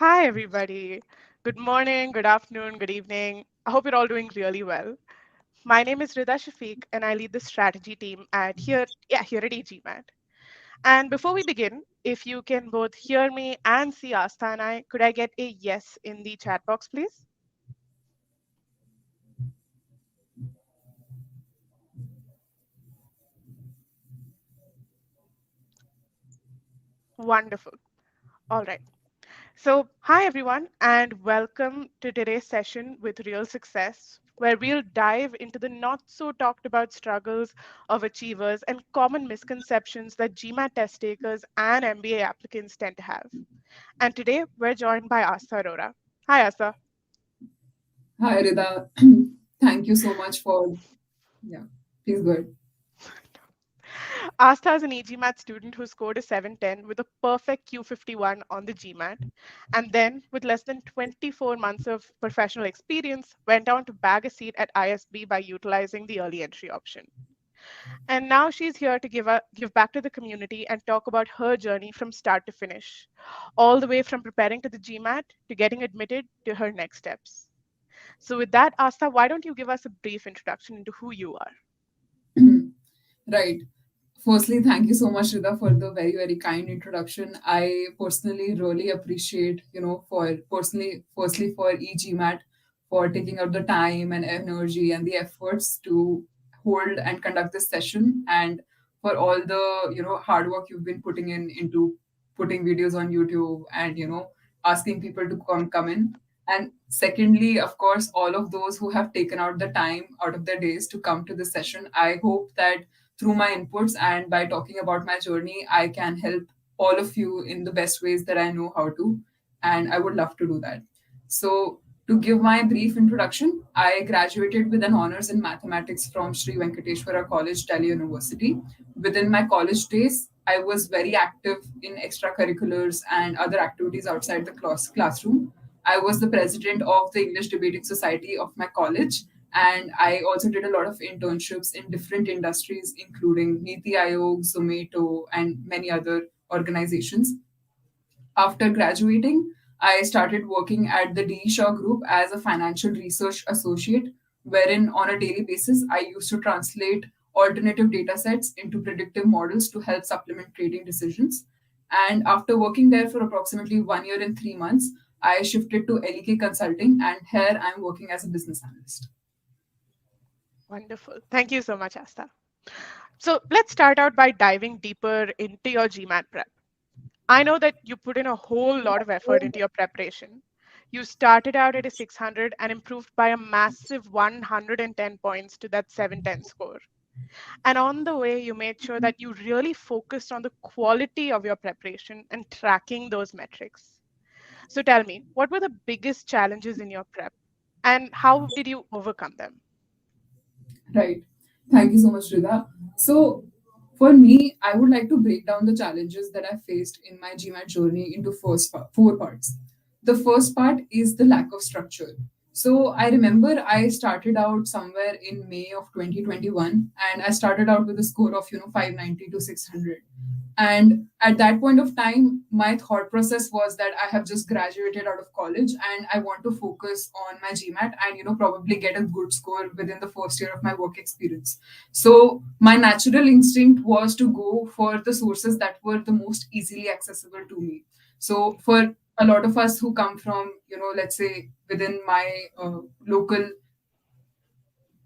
Hi, everybody. Good morning, good afternoon, good evening. I hope you're all doing really well. My name is Rida Shafiq, and I lead the strategy team here at e-GMAT. And before we begin, if you can both hear me and see Aastha and I, could I get a yes in the chat box, please? Wonderful. All right. So, hi everyone, and welcome to today's session with Real Success, where we'll dive into the not so talked about struggles of achievers and common misconceptions that GMAT test takers and MBA applicants tend to have. And today we're joined by Aastha Arora. Hi, Aastha. Hi, Rida. Thank you so much for, yeah, please go ahead. Aastha is an e-GMAT student who scored a 710 with a perfect Q51 on the GMAT, and then, with less than 24 months of professional experience, went on to bag a seat at ISB by utilizing the early entry option. And now she's here to give back to the community and talk about her journey from start to finish, all the way from preparing to the GMAT to getting admitted to her next steps. So, with that, Aastha, why don't you give us a brief introduction into who you are? Right. Firstly, thank you so much, Rida, for the very, very kind introduction. I personally really appreciate, firstly for e-GMAT for taking out the time and energy and the efforts to hold and conduct this session, and for all the, hard work you've been putting into putting videos on YouTube and, asking people to come in. And secondly, of course, all of those who have taken out the time out of their days to come to this session. I hope that through my inputs and by talking about my journey, I can help all of you in the best ways that I know how to. And I would love to do that. So, to give my brief introduction, I graduated with an honors in mathematics from Sri Venkateshwara College, Delhi University. Within my college days, I was very active in extracurriculars and other activities outside the classroom. I was the president of the English Debating Society of my college, and I also did a lot of internships in different industries, including Niti Aayog, Zomato, and many other organizations. After graduating, I started working at the DE Shaw Group as a financial research associate, wherein on a daily basis, I used to translate alternative data sets into predictive models to help supplement trading decisions. And after working there for approximately 1 year and 3 months, I shifted to LEK Consulting, and here I'm working as a business analyst. Wonderful. Thank you so much, Asta. So let's start out by diving deeper into your GMAT prep. I know that you put in a whole lot of effort into your preparation. You started out at a 600 and improved by a massive 110 points to that 710 score. And on the way, you made sure that you really focused on the quality of your preparation and tracking those metrics. So tell me, what were the biggest challenges in your prep and how did you overcome them? Right. Thank you so much, Rida. So, for me, I would like to break down the challenges that I faced in my GMAT journey into four parts. The first part is the lack of structure. So, I remember I started out somewhere in May of 2021, and I started out with a score of 590 to 600. And at that point of time, my thought process was that I have just graduated out of college and I want to focus on my GMAT and probably get a good score within the first year of my work experience. So my natural instinct was to go for the sources that were the most easily accessible to me. So for a lot of us who come from, let's say within my local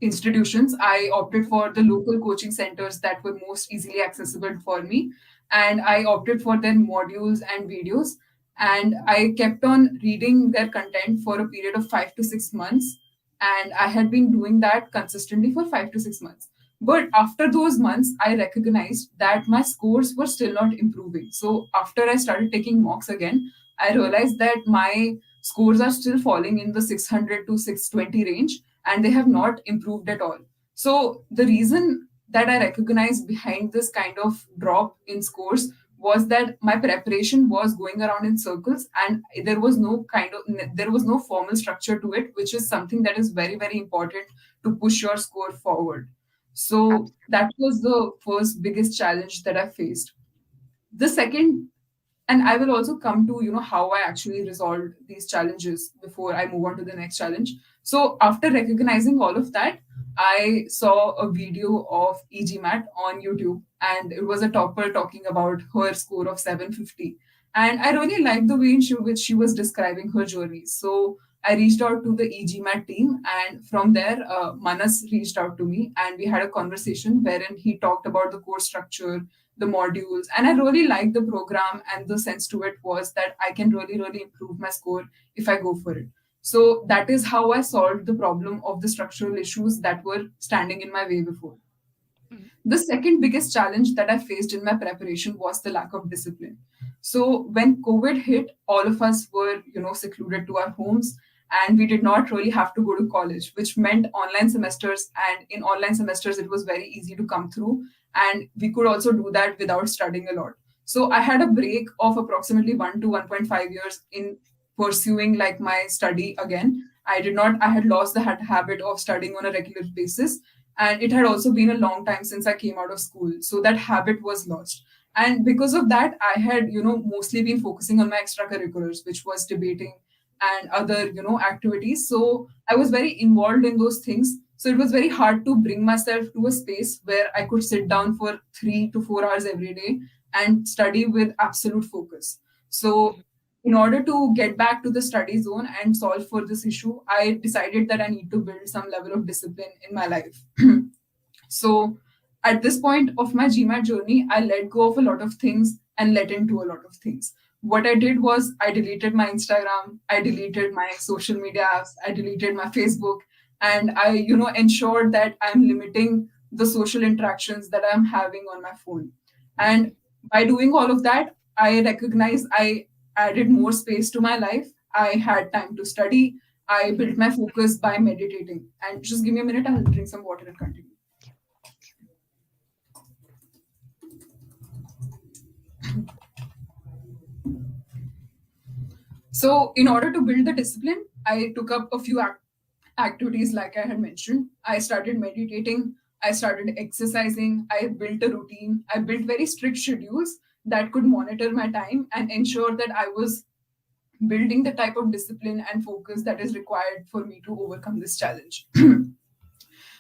institutions, I opted for the local coaching centers that were most easily accessible for me. And I opted for their modules and videos. And I kept on reading their content for a period of 5 to 6 months. And I had been doing that consistently for 5 to 6 months. But after those months, I recognized that my scores were still not improving. So after I started taking mocks again, I realized that my scores are still falling in the 600 to 620 range and they have not improved at all. So the reason that I recognized behind this kind of drop in scores was that my preparation was going around in circles and there was no formal structure to it, which is something that is very, very important to push your score forward. So Absolutely. that was the first biggest challenge that I faced. The second And I will also come to, how I actually resolved these challenges before I move on to the next challenge. So after recognizing all of that, I saw a video of e-GMAT on YouTube, and it was a topper talking about her score of 750. And I really liked the way in which she was describing her journey. So I reached out to the e-GMAT team, and from there, Manas reached out to me, and we had a conversation wherein he talked about the course structure, the modules, and I really liked the program. And the sense to it was that I can really, really improve my score if I go for it. So that is how I solved the problem of the structural issues that were standing in my way before. Mhm. The second biggest challenge that I faced in my preparation was the lack of discipline. So when COVID hit, all of us were, secluded to our homes, and we did not really have to go to college, which meant online semesters. And in online semesters, it was very easy to come through, and we could also do that without studying a lot. So I had a break of approximately 1 to 1.5 years in pursuing like my study again. I had lost the habit of studying on a regular basis, and it had also been a long time since I came out of school, so that habit was lost. And because of that, I had, mostly been focusing on my extracurriculars, which was debating and other, activities. So I was very involved in those things, so it was very hard to bring myself to a space where I could sit down for 3 to 4 hours every day and study with absolute focus. So Mhm. in order to get back to the study zone and solve for this issue, I decided that I need to build some level of discipline in my life. So at this point of my GMAT journey, I let go of a lot of things and let into a lot of things. What I did was I deleted my Instagram, I deleted my social media apps, I deleted my Facebook, and I, ensured that I'm limiting the social interactions that I'm having on my phone. And Mhm. by doing all of that, I recognize I added more space to my life. I had time to study. I built my focus by meditating. And just give me a minute, I'll drink some water and continue. So, in order to build the discipline, I took up a few activities like I had mentioned. I started meditating, I started exercising, I built a routine, I built very strict schedules that could monitor my time and ensure that I was building the type of discipline and focus that is required for me to overcome this challenge.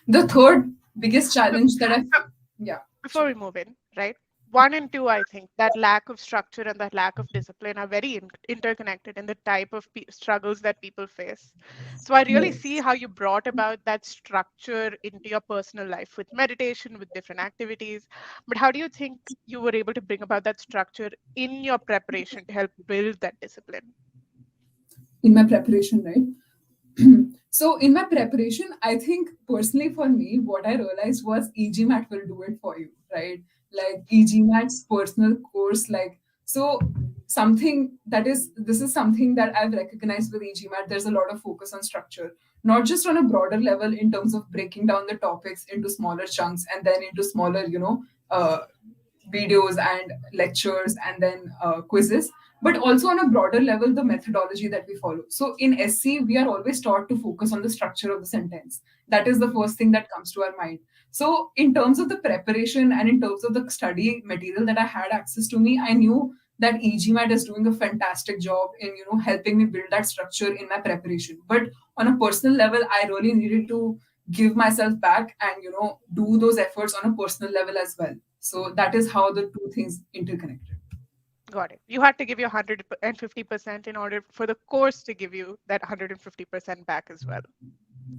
The third biggest So, challenge that I, so yeah, before sure. we move in, right? One and two, I think that lack of structure and that lack of discipline are very interconnected in the type of struggles that people face. So I really Right. see how you brought about that structure into your personal life with meditation, with different activities. But how do you think you were able to bring about that structure in your preparation to help build that discipline? In my preparation, right? So in my preparation, I think personally for me, what I realized was e-GMAT will do it for you, right? Like e-GMAT's personal course, like so something that is this is something that I've recognized with e-GMAT. There's a lot of focus on structure, not just on a broader level in terms of breaking down the topics into smaller chunks and then into smaller, videos and lectures and then quizzes, but also on a broader level, the methodology that we follow. So in SC, we are always taught to focus on the structure of the sentence. That is the first thing that comes to our mind. So in terms of the preparation and in terms of the study material that I had access to me, I knew that e-GMAT is doing a fantastic job in helping me build that structure in my preparation. But on a personal level, I really needed to give myself back and do those efforts on a personal level as well. So that is how the two things interconnected. Got it. You had to give your 150% in order for the course to give you that 150% back as well.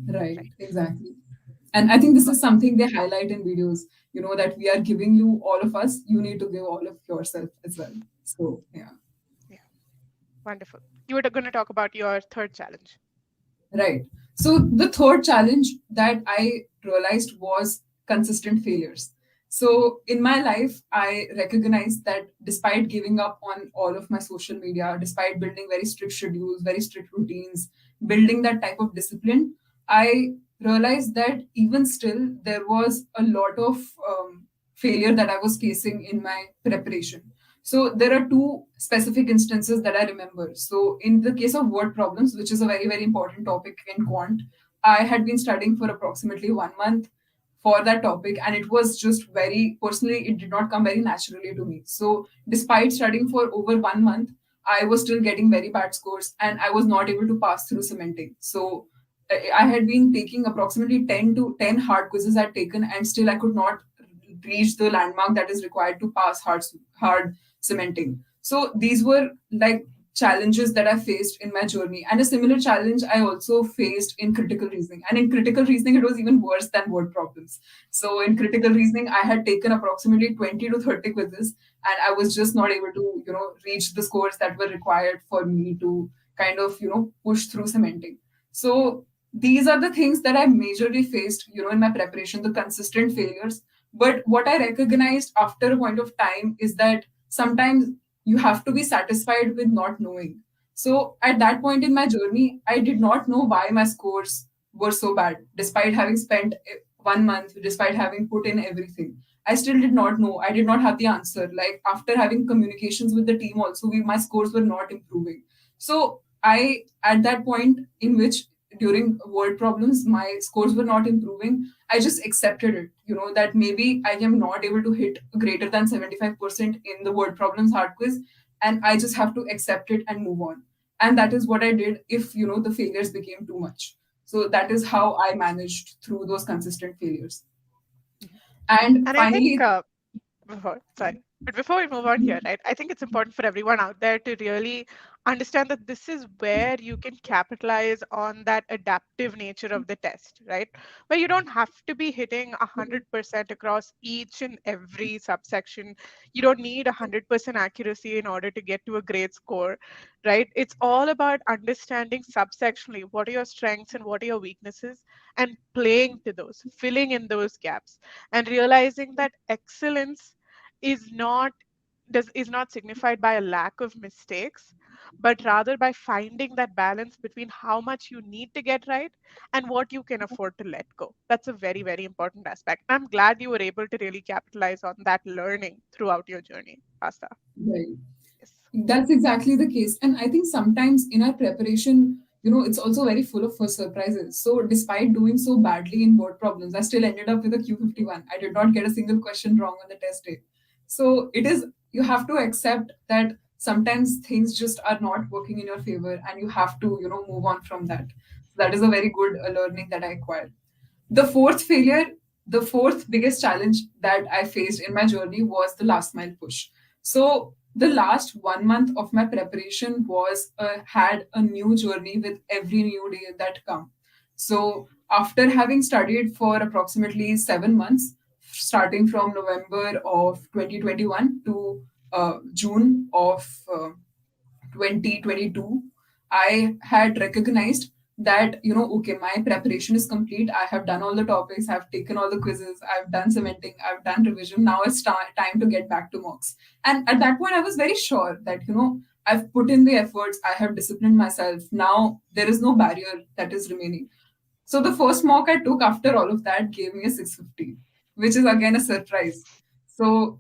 Right, Right. exactly. And I think this is something they highlight in videos, that we are giving you all of us, you need to give all of yourself as well. So, yeah. Yeah. Wonderful. You were going to talk about your third challenge. Right. So the third challenge that I realized was consistent failures. So in my life, I recognized that despite giving up on all of my social media, despite building very strict schedules, very strict routines, building that type of discipline, I realized that even still, there was a lot of failure that I was facing in my preparation. So there are two specific instances that I remember. So in the case of word problems, which is a very, very important topic in quant, I had been studying for approximately 1 month. for that topic, and it was just very personally, it did not come very naturally to me. So despite studying for over 1 month, I was still getting very bad scores, and I was not able to pass through cementing. So I had been taking approximately 10 to 10 hard quizzes I'd taken, and still I could not reach the landmark that is required to pass hard cementing. So these were like challenges that I faced in my journey. And a similar challenge I also faced in critical reasoning. And in critical reasoning, it was even worse than word problems. So in critical reasoning, I had taken approximately 20 to 30 quizzes, and I was just not able to, reach the scores that were required for me to kind of, push through cementing. So these are the things that I majorly faced, in my preparation, the consistent failures. But what I recognized after a point of time is that sometimes you have to be satisfied with not knowing. So at that point in my journey, I did not know why my scores were so bad, despite having spent 1 month, despite having put in everything. I still did not know. I did not have the answer. Like after having communications with the team, also, my scores were not improving. So at that point in which during word problems, my scores were not improving, I just accepted it, that maybe I am not able to hit greater than 75% in the word problems hard quiz, and I just have to accept it and move on. And that is what I did if, the failures became too much. So that is how I managed through those consistent failures. Mhm. And And I think finally, sorry, but before we move on here, right, I think it's important for everyone out there to really understand that this is where you can capitalize on that adaptive nature of the test, right? Where you don't have to be hitting 100% across each and every subsection. You don't need 100% accuracy in order to get to a great score, right? It's all about understanding subsectionally what are your strengths and what are your weaknesses, and playing to those, filling in those gaps, and realizing that excellence is not is not signified by a lack of mistakes, but rather by finding that balance between how much you need to get right and what you can afford to let go. That's a very, very important aspect. I'm glad you were able to really capitalize on that learning throughout your journey, Asta. right. Yes. That's exactly the case. And I think sometimes in our preparation, it's also very full of first surprises. So despite doing so badly in word problems, I still ended up with a Q51. I did not get a single question wrong on the test day. So you have to accept that sometimes things just are not working in your favor, and you have to, move on from that. So that is a very good learning that I acquired. The fourth failure, the fourth biggest challenge that I faced in my journey was the last mile push. So the last 1 month of my preparation was had a new journey with every new day that come. So after having studied for approximately 7 months, starting from November of 2021 to June of 2022, I had recognized that, okay, my preparation is complete. I have done all the topics, I've taken all the quizzes, I've done cementing, I've done revision. Now it's time to get back to mocks. And at that point, I was very sure that, I've put in the efforts, I have disciplined myself. Now there is no barrier that is remaining. So the first mock I took after all of that gave me a 650, which is again a surprise. So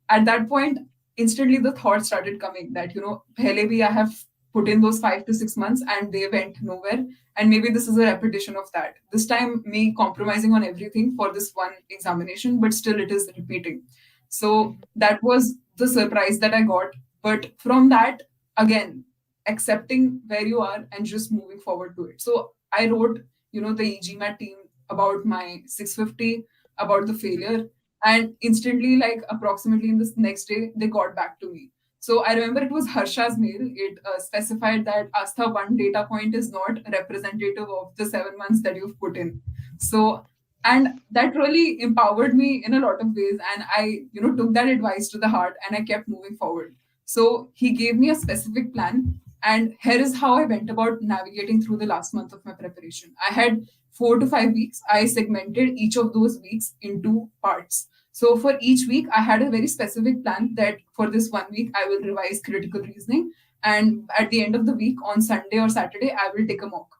at that point, instantly the thought started coming that, pehle bhi I have put in those 5 to 6 months and they went nowhere. And maybe this is a repetition of that. This time, me compromising on everything for this one examination, but still it is repeating. So Mhm. that was the surprise that I got. But from that, again, accepting where you are and just moving forward to it. So I wrote, the e-GMAT team about my 650, about the Mhm. failure, and instantly, like approximately in this next day, they got back to me. So I remember it was Harsha's mail. It specified that Astha, one data point is not representative of the 7 months that you've put in. So, and that really empowered me in a lot of ways. And I, took that advice to the heart, and I kept moving forward. So he gave me a specific plan. And here is how I went about navigating through the last month of my preparation. I had 4 to 5 weeks. I segmented each of those weeks into parts. So for each week, I had a very specific plan that for this 1 week, I will revise critical reasoning. And at the end of the week, on Sunday or Saturday, I will take a mock.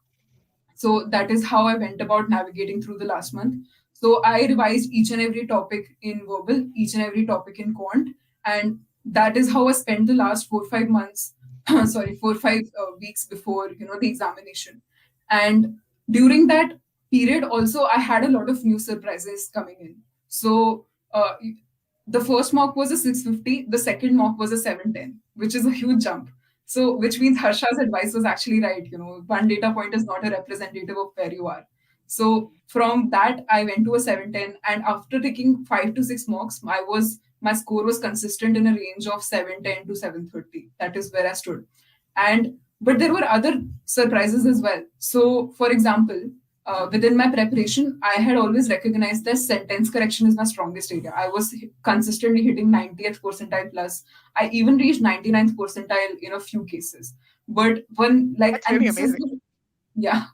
So that is how I went about navigating through the last month. So I revised each and every topic in verbal, each and every topic in quant, and that is how I spent the last 4 5 months. Sorry, 4 5 weeks before the examination. And during that, period also I had a lot of new surprises coming in. So the first mock was a 650, the second mock was a 710, which is a huge jump. So which means Harsha's advice was actually right. One data point is not a representative of where you are. So from that I went to a 710, and after taking 5 to 6 mocks, my score was consistent in a range of 710 to 730. That is where I stood. And but there were other surprises as well. So for example, within my preparation, I had always recognized that sentence correction is my strongest area. I was consistently hitting 90th percentile plus. I even reached 99th percentile in a few cases. But when, like, That's and really this is amazing. the, yeah.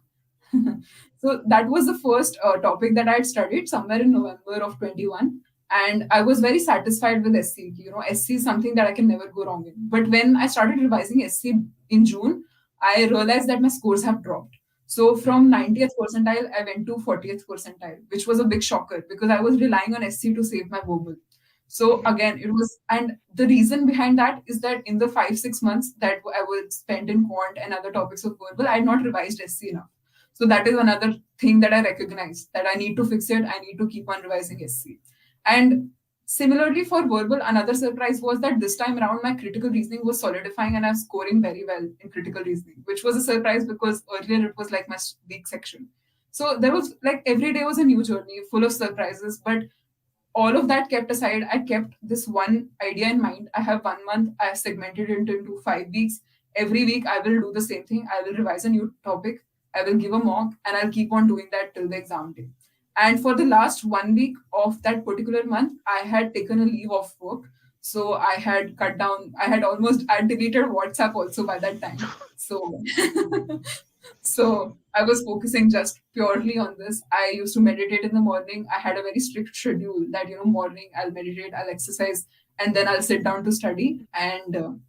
So that was the first topic that I had studied somewhere in November of 21. And I was very satisfied with SC. SC is something that I can never go wrong in. But when I started revising SC in June, I realized that my scores have dropped. So from 90th percentile, I went to 40th percentile, which was a big shocker because I was relying on SC to save my verbal. So Mhm. again, it was, and the reason behind that is that in the 5 6 months that I was spent in quant and other topics of verbal, I had not revised SC enough. So that is another thing that I recognize that I need to fix it. I need to keep on revising SC. And similarly for verbal, another surprise was that this time around my critical reasoning was solidifying and I was scoring very well in critical reasoning, which was a surprise because earlier it was like my weak section. So there was like every day was a new journey full of surprises, but all of that kept aside, I kept this one idea in mind. I have 1 month, I have segmented it into 5 weeks. Every week, I will do the same thing. I will revise a new topic, I will give a mock, and I'll keep on doing that till the exam day. And for the last 1 week of that particular month, I had taken a leave of work. So I had cut down, I deleted WhatsApp also by that time. So So I was focusing just purely on this. I used to meditate in the morning. I had a very strict schedule that, morning I'll meditate, I'll exercise, and then I'll sit down to study. And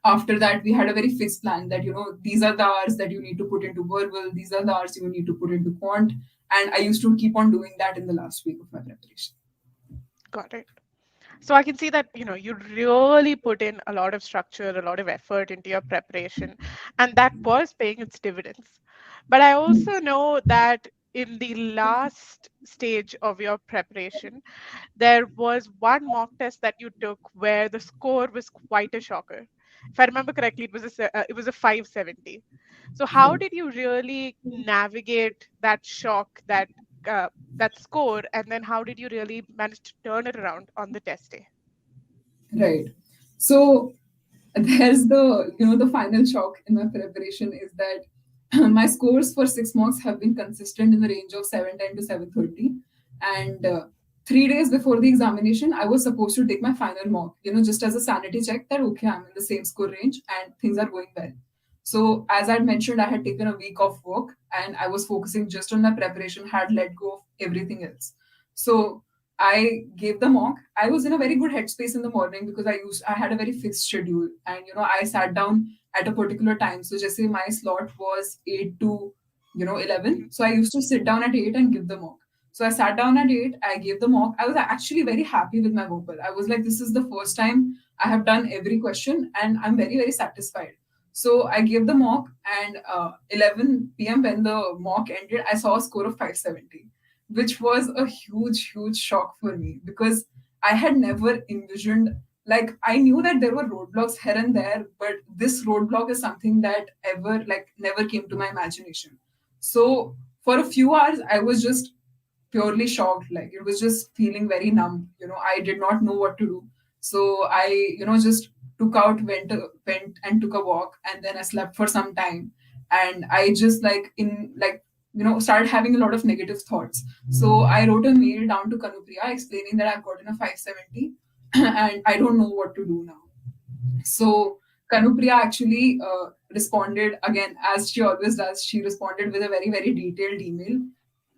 after that, we had a very fixed plan that, these are the hours that you need to put into verbal, these are the hours you need to put into quant. And I used to keep on doing that in the last week of my preparation. Got it. So I can see that, you really put in a lot of structure, a lot of effort into your preparation, and that was paying its dividends. But I also know that in the last stage of your preparation, there was one mock test that you took where the score was quite a shocker. If I remember correctly, it was a 570. So how did you really navigate that shock, uh, that score, and then how did you really manage to turn it around on the test day? Right. So there's the final shock in my preparation is that my scores for 6 mocks have been consistent in the range of 710 to 730. And 3 days before the examination, I was supposed to take my final mock, just as a sanity check that, okay, I'm in the same score range and things are going well. So, as I mentioned, I had taken a week off work and I was focusing just on my preparation, had let go of everything else. So, I gave the mock. I was in a very good headspace in the morning because I had a very fixed schedule, and I sat down at a particular time. So just say my slot was 8 to 11. Mhm. So I used to sit down at 8 and give the mock. So I sat down at 8, I gave the mock. I was actually very happy with my vocal. I was like, this is the first time I have done every question and I'm very, very satisfied. So I gave the mock, and 11 p.m. when the mock ended, I saw a score of 570, which was a huge, huge shock for me because I had never envisioned, like, I knew that there were roadblocks here and there, but this roadblock is something that ever, like, never came to my imagination. So for a few hours, I was just purely shocked. Like, it was just feeling very numb. I did not know what to do. So I, just took out, went and took a walk, and then I slept for some time. And I just started having a lot of negative thoughts. So I wrote a mail down to Kanupriya explaining that I've gotten a 570 and I don't know what to do now. So Kanupriya actually responded again, as she always does. She responded with a very, very detailed email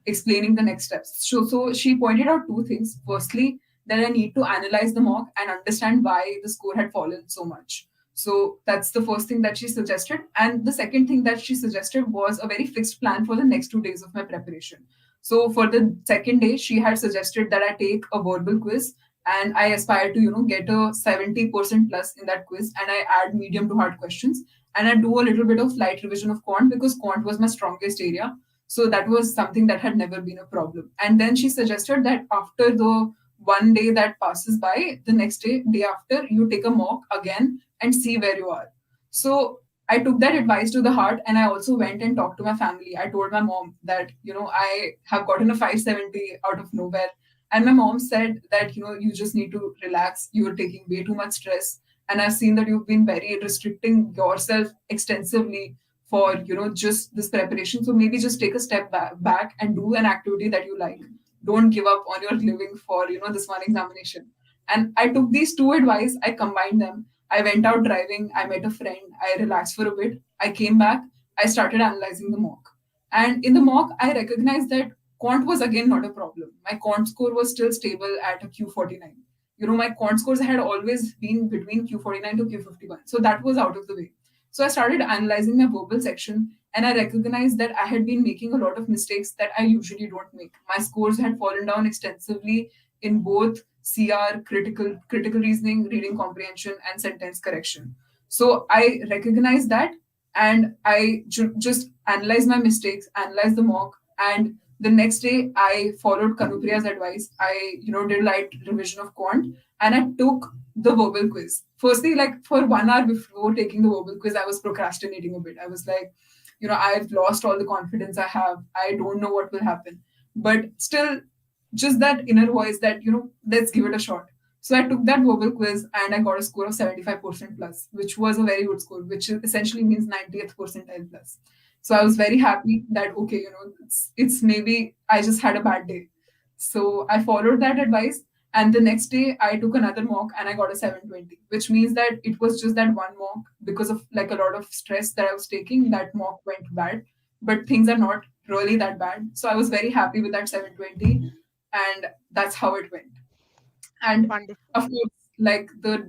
explaining the next steps. So she pointed out two things. Firstly, that I need to analyze the mock and understand why the score had fallen so much. So that's the first thing that she suggested. And the second thing that she suggested was a very fixed plan for the next 2 days of my preparation. So for the second day, she had suggested that I take a verbal quiz, and I aspire to, get a 70% plus in that quiz, and I add medium to hard questions, and I do a little bit of light revision of quant because quant was my strongest area. So that was something that had never been a problem. And then she suggested that after the one day that passes by, the next day, day after, you take a mock again and see where you are. So I took that advice to the heart, and I also went and talked to my family. I told my mom that, I have gotten a 570 out of nowhere. And my mom said that, you just need to relax. You're taking way too much stress. And I've seen that you've been very restricting yourself extensively for, just this preparation. So maybe just take a step back and do an activity that you like. Don't give up on your living for, this one examination. And I took these two advice, I combined them. I went out driving, I met a friend, I relaxed for a bit, I came back, I started analyzing the mock. And in the mock, I recognized that quant was again not a problem. My quant score was still stable at a Q49. My quant scores had always been between Q49 to Q51. So that was out of the way. So I started analyzing my verbal section, and I recognized that I had been making a lot of mistakes that I usually don't make. My scores had fallen down extensively in both CR, critical reasoning, reading comprehension, and sentence correction. So I recognized that, and I just analyzed my mistakes, analyzed the mock, and the next day I followed Kanupriya's advice. I did light revision of quant, and I took the verbal quiz. Firstly, like for 1 hour before taking the verbal quiz, I was procrastinating a bit. I was like, I've lost all the confidence I have. I don't know what will happen. But still, just that inner voice that, let's give it a shot. So I took that verbal quiz and I got a score of 75% plus, which was a very good score, which essentially means 90th percentile plus. So I was very happy that, okay, it's maybe I just had a bad day. So I followed that advice. And the next day I took another mock and I got a 720, which means that it was just that one mock because of like a lot of stress that I was taking. That mock went bad, but things are not really that bad. So I was very happy with that 720, and that's how it went. And Wonderful. of course, like the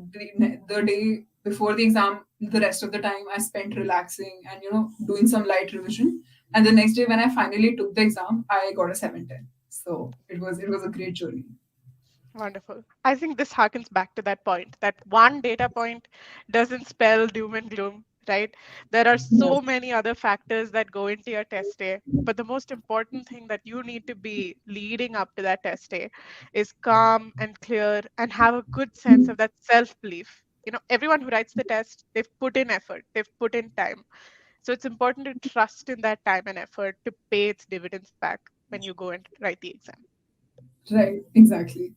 day before the exam, the rest of the time I spent relaxing and doing some light revision. And the next day when I finally took the exam, I got a 710. So it was a great journey. Wonderful. I think this harkens back to that point that one data point doesn't spell doom and gloom, right? There are Yeah. so many other factors that go into your test day. But the most important thing that you need to be leading up to that test day is calm and clear and have a good sense of that self belief. Everyone who writes the test, they've put in effort, they've put in time. So it's important to trust in that time and effort to pay its dividends back when you go and write the exam. Right. Exactly.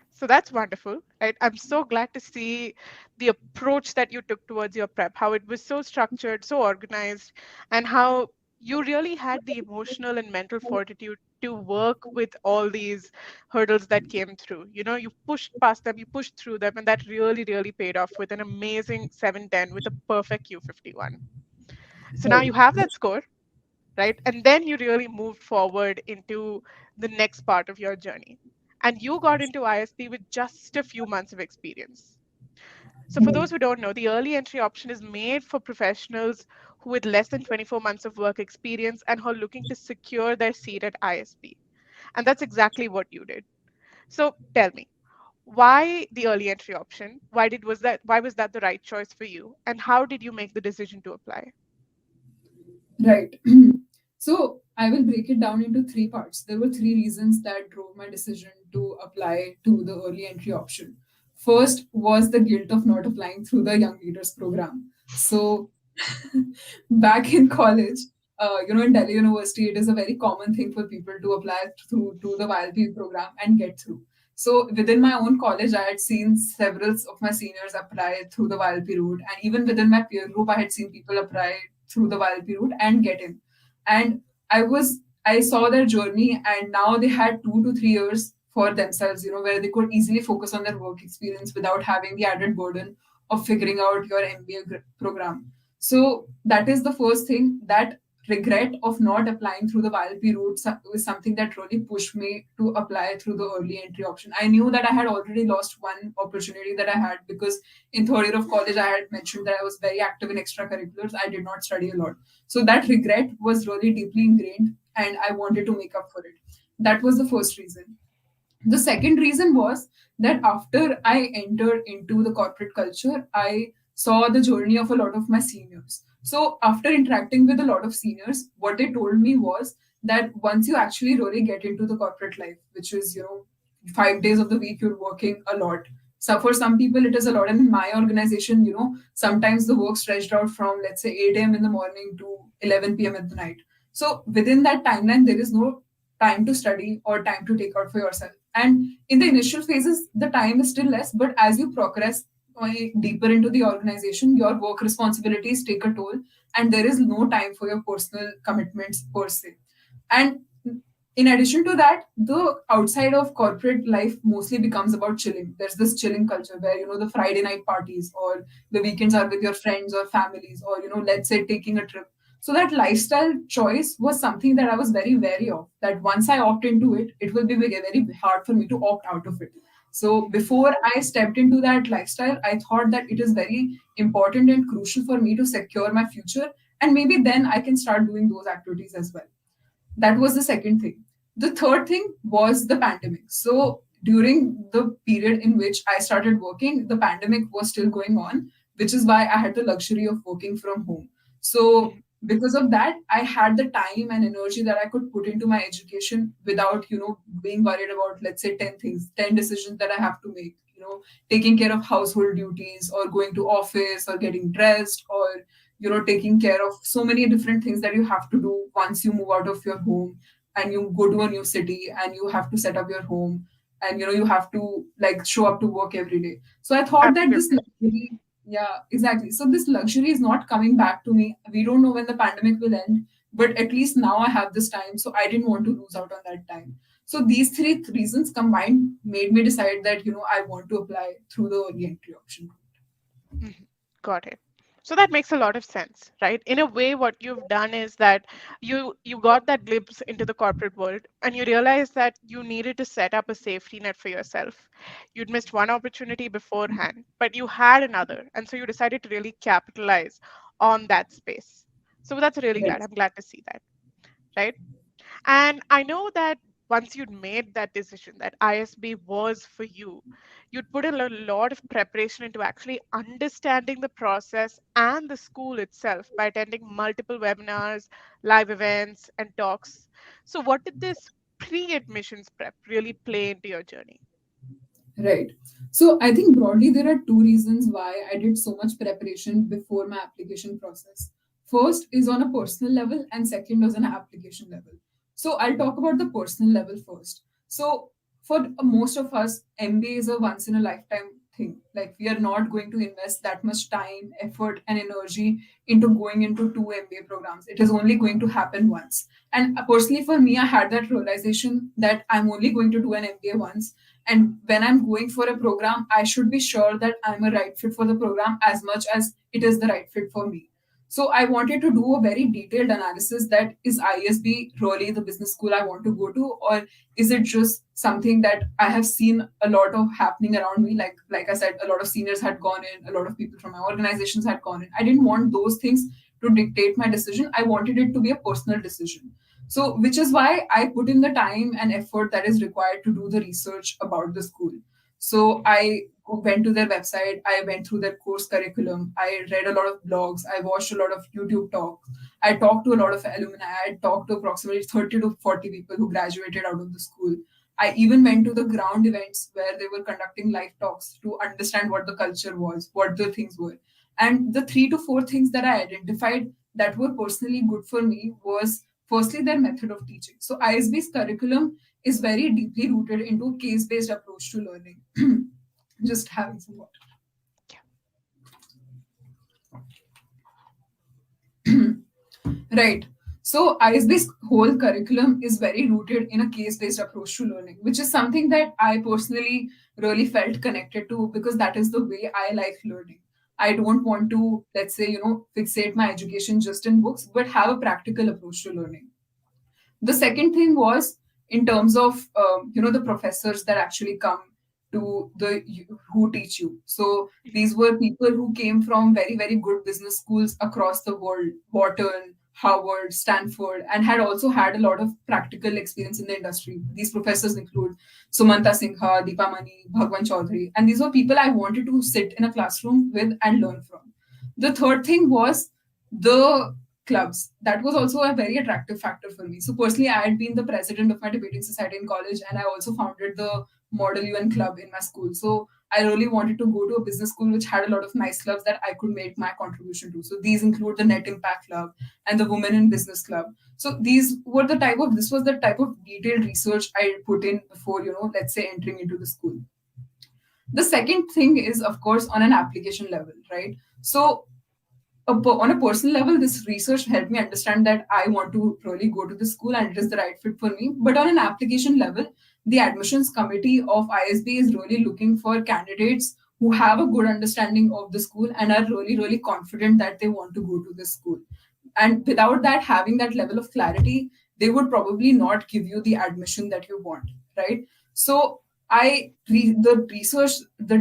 So that's wonderful, right? I'm so glad to see the approach that you took towards your prep, how it was so structured, so organized, and how you really had the emotional and mental fortitude to work with all these hurdles that came through. You pushed past them, you pushed through them, and that really, really paid off with an amazing 710 with a perfect Q51. So now Right. you have that score, right? And then you really moved forward into the next part of your journey. And you got into ISB with just a few months of experience. So, for Right. those who don't know, the early entry option is made for professionals who with less than 24 months of work experience and who are looking to secure their seat at ISB. And that's exactly what you did. So, tell me, why the early entry option? Why was that the right choice for you? And how did you make the decision to apply? Right. So I will break it down into three parts. There were three reasons that drove my decision to apply to the early entry option. First was the guilt of not applying through the Young Leaders program. So back in college, in Delhi University, it is a very common thing for people to apply through to the YLP program and get through. So within my own college, I had seen several of my seniors apply through the YLP route, and even within my peer group, I had seen people apply through the YLP route and get in. And I saw their journey, and now they had 2 to 3 years for themselves, where they could easily focus on their work experience without having the added burden of figuring out your MBA program. So that is the first thing. That regret of not applying through the YLP route was something that really pushed me to apply through the early entry option. I knew that I had already lost one opportunity that I had because in third year of college, I had mentioned that I was very active in extracurriculars. I did not study a lot. So that regret was really deeply ingrained and I wanted to make up for it. That was the first reason. The second reason was that after I entered into the corporate culture, I saw the journey of a lot of my seniors. So after interacting with a lot of seniors, what they told me was that once you actually really get into the corporate life, which is, 5 days of the week, you're working a lot. So for some people, it is a lot. And in my organization, sometimes the work stretched out from, let's say, 8 a.m. in the morning to 11 p.m. at the night. So within that timeline, there is no time to study or time to take out for yourself. And in the initial phases, the time is still less. But as you progress deeper into the organization, your work responsibilities take a toll, and there is no time for your personal commitments per se. And in addition to that, the outside of corporate life mostly becomes about chilling. There's this chilling culture where, the Friday night parties or the weekends are with your friends or families, or, let's say taking a trip. So that lifestyle choice was something that I was very wary of. That once I opt into it, it will be very, very hard for me to opt out of it. So before I stepped into that lifestyle, I thought that it is very important and crucial for me to secure my future. And maybe then I can start doing those activities as well. That was the second thing. The third thing was the pandemic. So during the period in which I started working, the pandemic was still going on, which is why I had the luxury of working from home. So because of that, I had the time and energy that I could put into my education without, being worried about, let's say, 10 things, 10 decisions that I have to make, taking care of household duties or going to office or getting dressed or taking care of so many different things that you have to do once you move out of your home and you go to a new city and you have to set up your home, and you have to like show up to work every day. So I thought that this Absolutely. luxury, yeah, exactly, so this luxury is not coming back to me. We don't know when the pandemic will end, but at least now I have this time, so I didn't want to lose out on that time. So these three reasons combined made me decide that I want to apply through the early entry option. Mhm. Got it. So that makes a lot of sense, right? In a way, what you've done is that you got that glimpse into the corporate world and you realized that you needed to set up a safety net for yourself. You'd missed one opportunity beforehand, but you had another, and so you decided to really capitalize on that space. So that's really glad. Yes. I'm glad to see that, right? And I know that once you'd made that decision that ISB was for you, you'd put in a lot of preparation into actually understanding the process and the school itself by attending multiple webinars, live events, and talks. So, what did this pre admissions prep really play into your journey? Right. So I think broadly there are two reasons why I did so much preparation before my application process. First is on a personal level, and second is on an application level. So I'll talk about the personal level first. So for most of us, MBA is a once in a lifetime thing. Like we are not going to invest that much time, effort, and energy into going into two MBA programs. It is only going to happen once. And personally, for me, I had that realization that I'm only going to do an MBA once, and when I'm going for a program, I should be sure that I'm a right fit for the program as much as it is the right fit for me. So I wanted to do a very detailed analysis that is ISB really the business school I want to go to, or is it just something that I have seen a lot of happening around me? Like I said, a lot of seniors had gone in, a lot of people from my organizations had gone in. I didn't want those things to dictate my decision. I wanted it to be a personal decision. So, which is why I put in the time and effort that is required to do the research about the school. So, I went to their website, I went through their course curriculum, I read a lot of blogs, I watched a lot of YouTube talks, I talked to a lot of alumni, I talked to approximately 30 to 40 people who graduated out of the school. I even went to the ground events where they were conducting live talks to understand what the culture was, what the things were. And the three to four things that I identified that were personally good for me was firstly their method of teaching. So ISB's curriculum is very deeply rooted into case-based approach to learning. Just having some water. Right. So ISB's whole curriculum is very rooted in a case-based approach to learning, which is something that I personally really felt connected to because that is the way I like learning. I don't want to, let's say, fixate my education just in books, but have a practical approach to learning. The second thing was in terms of the professors that actually come to the who teach you. So these were people who came from very very good business schools across the world, Wharton, Harvard, Stanford, and had also had a lot of practical experience in the industry. These professors include Sumanta Sinha, Deepa Mani, Bhagwan Chaudhary, and these were people I wanted to sit in a classroom with and learn from. The third thing was the clubs, that was also a very attractive factor for me. So personally, I had been the president of my debating society in college, and I also founded the Model UN club in my school. So I really wanted to go to a business school which had a lot of nice clubs that I could make my contribution to. So these include the Net Impact Club and the Women in Business Club. So this was the type of detailed research I put in before, let's say entering into the school. The second thing is, of course, on an application level, right? So on a personal level, this research helped me understand that I want to really go to the school and it is the right fit for me. But on an application level, the admissions committee of ISB is really looking for candidates who have a good understanding of the school and are really, really confident that they want to go to the school. And without that, having that level of clarity, they would probably not give you the admission that you want, right? So the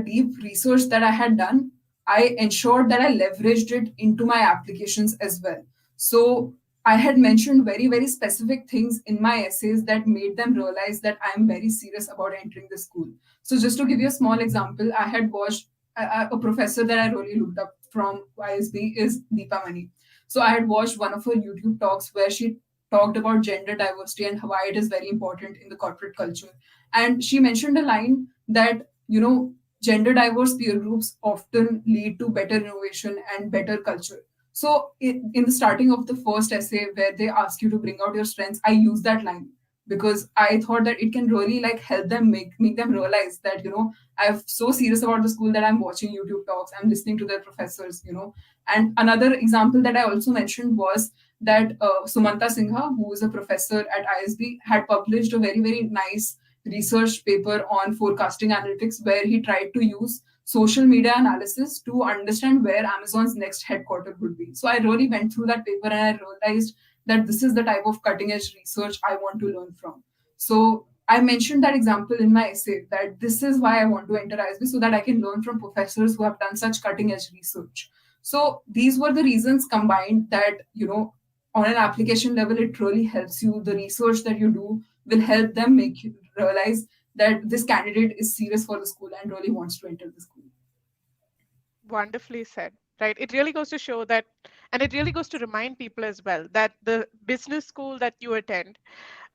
deep research that I had done, I ensured that I leveraged it into my applications as well. So I had mentioned very, very specific things in my essays that made them realize that I am very serious about entering the school. So just to give you a small example, I had watched a professor that I really looked up from ISB is Deepa Mani. So I had watched one of her YouTube talks where she talked about gender diversity and why it is very important in the corporate culture. And she mentioned a line that, gender diverse peer groups often lead to better innovation and better culture. So in the starting of the first essay where they ask you to bring out your strengths, I use that line because I thought that it can really like help them make them realize that, I'm so serious about the school that I'm watching YouTube talks, I'm listening to their professors. And another example that I also mentioned was that Sumanta Singha, who is a professor at ISB, had published a very, very nice research paper on forecasting analytics where he tried to use social media analysis to understand where Amazon's next headquarter would be. So I really went through that paper and I realized that this is the type of cutting edge research I want to learn from. So I mentioned that example in my essay that this is why I want to enter ISB so that I can learn from professors who have done such cutting edge research. So these were the reasons combined that, on an application level, it really helps you. The research that you do will help them make you realize that this candidate is serious for the school and really wants to enter the school. Wonderfully said, right? It really goes to show that, and it really goes to remind people as well that the business school that you attend,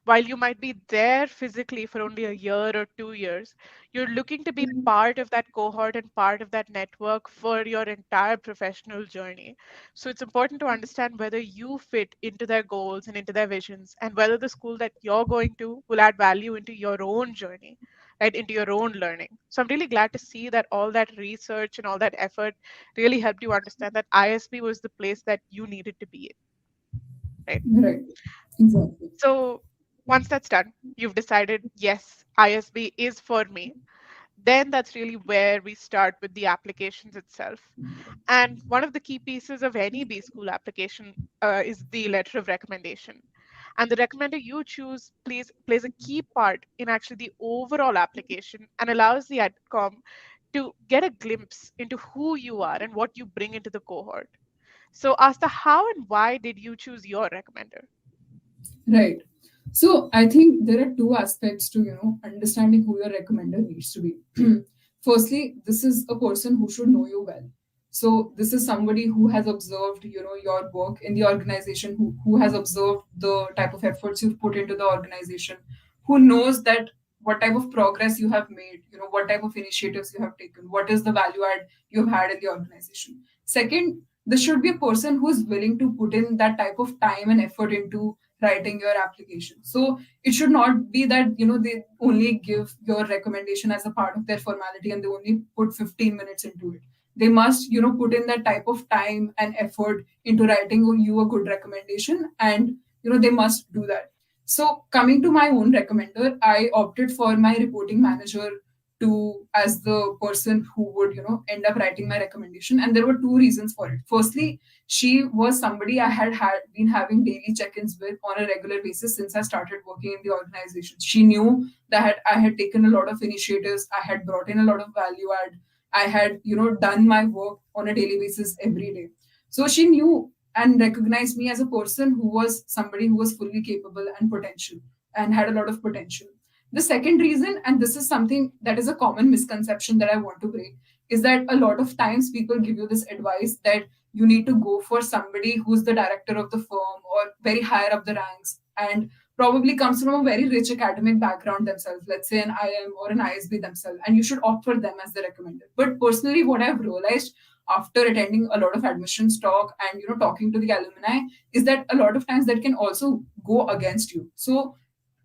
while you might be there physically for only a year or 2 years, you're looking to be part of that cohort and part of that network for your entire professional journey. So it's important to understand whether you fit into their goals and into their visions, and whether the school that you're going to will add value into your own journey, right, into your own learning. So I'm really glad to see that all that research and all that effort really helped you understand that ISB was the place that you needed to be in, right? Right. Exactly. So once that's done, you've decided, yes, ISB is for me. Then that's really where we start with the applications itself. And one of the key pieces of any B school application is the letter of recommendation. And the recommender you choose plays a key part in actually the overall application and allows the AdCom to get a glimpse into who you are and what you bring into the cohort. So, Asta, how and why did you choose your recommender? Right. So I think there are two aspects to, understanding who your recommender needs to be. Firstly, this is a person who should know you well. So this is somebody who has observed, your work in the organization, who has observed the type of efforts you've put into the organization, who knows that what type of progress you have made, what type of initiatives you have taken, what is the value add you've had in the organization. Second, this should be a person who is willing to put in that type of time and effort into writing your application. So it should not be that they only give your recommendation as a part of their formality and they only put 15 minutes into it. They must put in that type of time and effort into writing you a good recommendation, and they must do that. So coming to my own recommender, I opted for my reporting manager to as the person who would end up writing my recommendation, and there were two reasons for it. Firstly, she was somebody I had been having daily check-ins with on a regular basis since I started working in the organization. She knew that I had taken a lot of initiatives, I had brought in a lot of value add, I had done my work on a daily basis every day. So she knew and recognized me as a person who was somebody who was fully capable and potential and had a lot of potential. The second reason, and this is something that is a common misconception that I want to break, is that a lot of times people give you this advice that you need to go for somebody who's the director of the firm or very higher up the ranks, and probably comes from a very rich academic background themselves, let's say an IM or an ISB themselves, and you should opt for them as the recommended. But personally, what I've realized after attending a lot of admissions talk and talking to the alumni is that a lot of times that can also go against you. So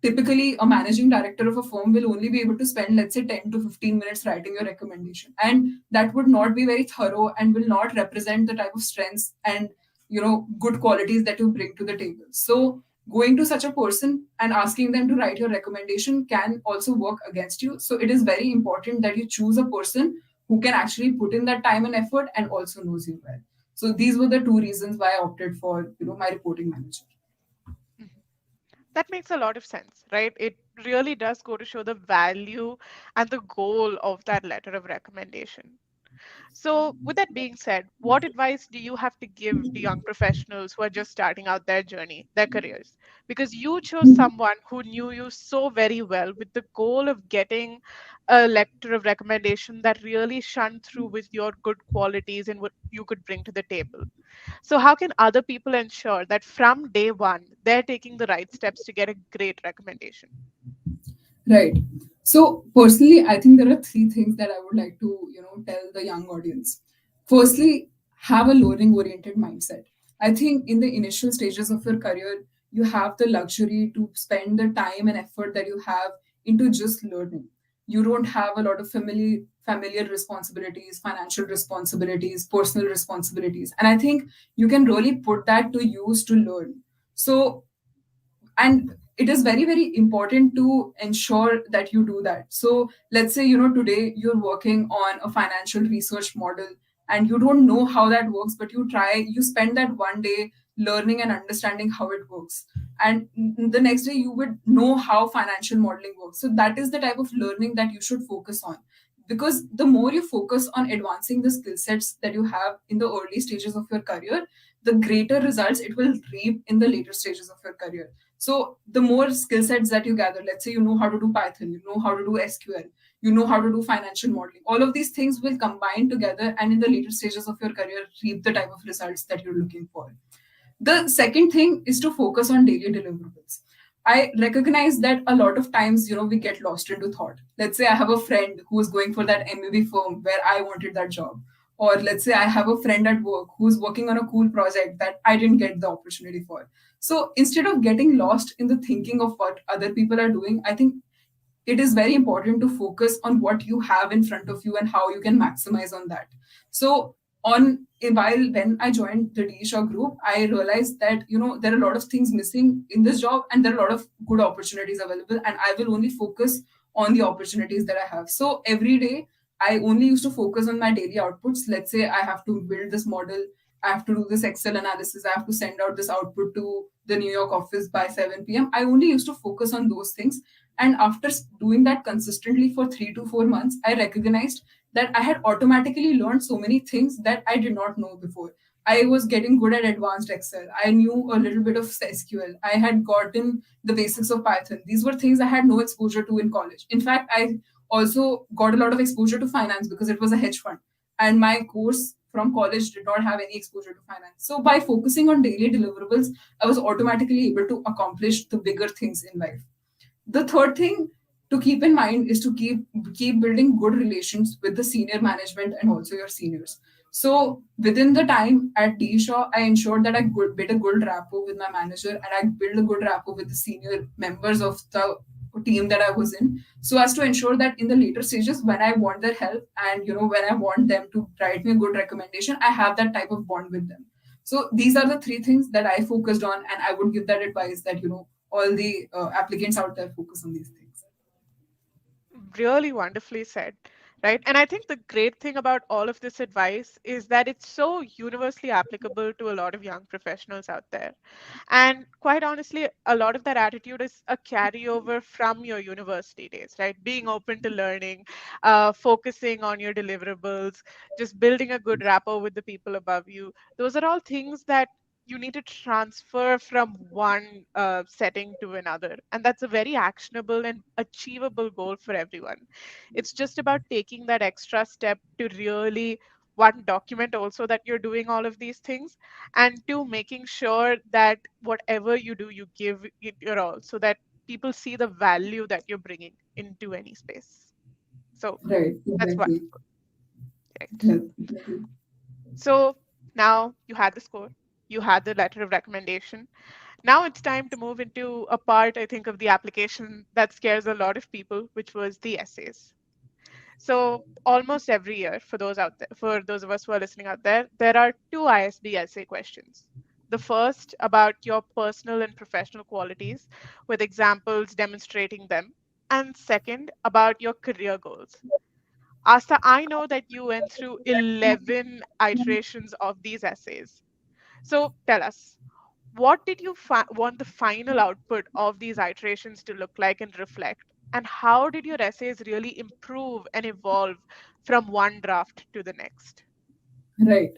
typically a managing director of a firm will only be able to spend, let's say, 10 to 15 minutes writing your recommendation, and that would not be very thorough and will not represent the type of strengths and good qualities that you bring to the table. So going to such a person and asking them to write your recommendation can also work against you. So it is very important that you choose a person who can actually put in that time and effort and also knows you well. So these were the two reasons why I opted for my reporting manager. Mhm. That makes a lot of sense, right? It really does go to show the value and the goal of that letter of recommendation. So, with that being said, what advice do you have to give to young professionals who are just starting out their journey, their careers? Because you chose someone who knew you so very well with the goal of getting a letter of recommendation that really shone through with your good qualities and what you could bring to the table. So, how can other people ensure that from day one, they're taking the right steps to get a great recommendation? Right. So personally, I think there are three things that I would like to, tell the young audience. Firstly, have a learning oriented mindset. I think in the initial stages of your career, you have the luxury to spend the time and effort that you have into just learning. You don't have a lot of familiar responsibilities, financial responsibilities, personal responsibilities. And I think you can really put that to use to learn. So and it is very very important to ensure that you do that. So let's say today you're working on a financial research model and you don't know how that works, but you spend that one day learning and understanding how it works, and the next day you would know how financial modeling works. So that is the type of learning that you should focus on, because the more you focus on advancing the skill sets that you have in the early stages of your career, the greater results it will reap in the later stages of your career. So the more skill sets that you gather, let's say you know how to do Python, you know how to do SQL, you know how to do financial modeling, all of these things will combine together and in the later stages of your career reap the type of results that you're looking for. The second thing is to focus on daily deliverables. I recognize that a lot of times, we get lost into thought. Let's say I have a friend who is going for that MBA firm where I wanted that job. Or let's say I have a friend at work who's working on a cool project that I didn't get the opportunity for. So instead of getting lost in the thinking of what other people are doing, I think it is very important to focus on what you have in front of you and how you can maximize on that. So on while when I joined the D Shaw group, I realized that there are a lot of things missing in this job and there are a lot of good opportunities available, and I will only focus on the opportunities that I have. So every day I only used to focus on my daily outputs. Let's say I have to build this model, I have to do this Excel analysis, I have to send out this output to the New York office by 7 p.m. I only used to focus on those things, and after doing that consistently for 3 to 4 months, I recognized that I had automatically learned so many things that I did not know before. I was getting good at advanced Excel. I knew a little bit of SQL. I had gotten the basics of Python. These were things I had no exposure to in college. In fact, I also got a lot of exposure to finance because it was a hedge fund. And my course from college did not have any exposure to finance. So by focusing on daily deliverables, I was automatically able to accomplish the bigger things in life. The third thing to keep in mind is to keep building good relations with the senior management and also your seniors. So within the time at D Shaw, I ensured that I built a good rapport with my manager and I built a good rapport with the senior members of the team that I was in, so as to ensure that in the later stages when I want their help and when I want them to write me a good recommendation, I have that type of bond with them. So these are the three things that I focused on, and I would give that advice that all the applicants out there focus on these things. Really wonderfully said, right? And I think the great thing about all of this advice is that it's so universally applicable to a lot of young professionals out there. And quite honestly, a lot of that attitude is a carryover from your university days, right? Being open to learning, focusing on your deliverables, just building a good rapport with the people above you. Those are all things that you need to transfer from one setting to another. And that's a very actionable and achievable goal for everyone. It's just about taking that extra step to really one, document also that you're doing all of these things, and two, making sure that whatever you do, you give it your all so that people see the value that you're bringing into any space. So Right, that's exactly. wonderful, right? Yes, exactly. So now you had the score, you had the letter of recommendation. Now it's time to move into a part, I think, of the application that scares a lot of people, which was the essays. So almost every year, for those out there, for those of us who are listening out there, there are two ISB essay questions. The first about your personal and professional qualities with examples demonstrating them. And second, about your career goals. Asta, I know that you went through 11 iterations of these essays. So tell us, what did you want the final output of these iterations to look like and reflect? And how did your essays really improve and evolve from one draft to the next? Right.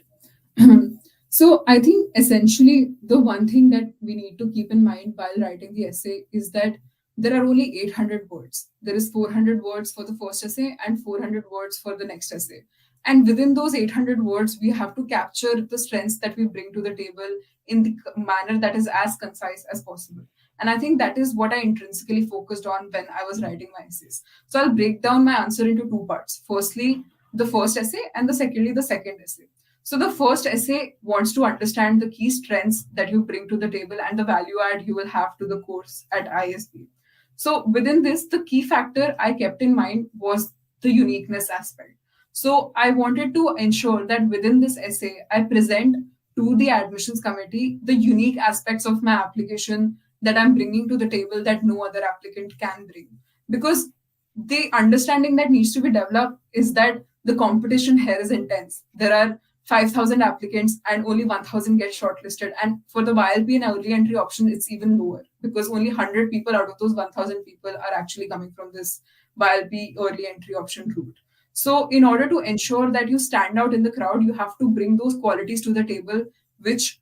So I think essentially the one thing that we need to keep in mind while writing the essay is that there are only 800 words. There is 400 words for the first essay and 400 words for the next essay. And within those 800 words, we have to capture the strengths that we bring to the table in the manner that is as concise as possible. And I think that is what I intrinsically focused on when I was writing my essays. So I'll break down my answer into two parts. Firstly, the first essay, and secondly, the second essay. So the first essay wants to understand the key strengths that you bring to the table and the value add you will have to the course at ISB. So within this, the key factor I kept in mind was the uniqueness aspect. So I wanted to ensure that within this essay, I present to the admissions committee the unique aspects of my application that I'm bringing to the table that no other applicant can bring. Because the understanding that needs to be developed is that the competition here is intense. There are 5,000 applicants and only 1,000 get shortlisted. And for the YLP and early entry option, it's even lower because only 100 people out of those 1,000 people are actually coming from this YLP early entry option route. So, in order to ensure that you stand out in the crowd, you have to bring those qualities to the table, which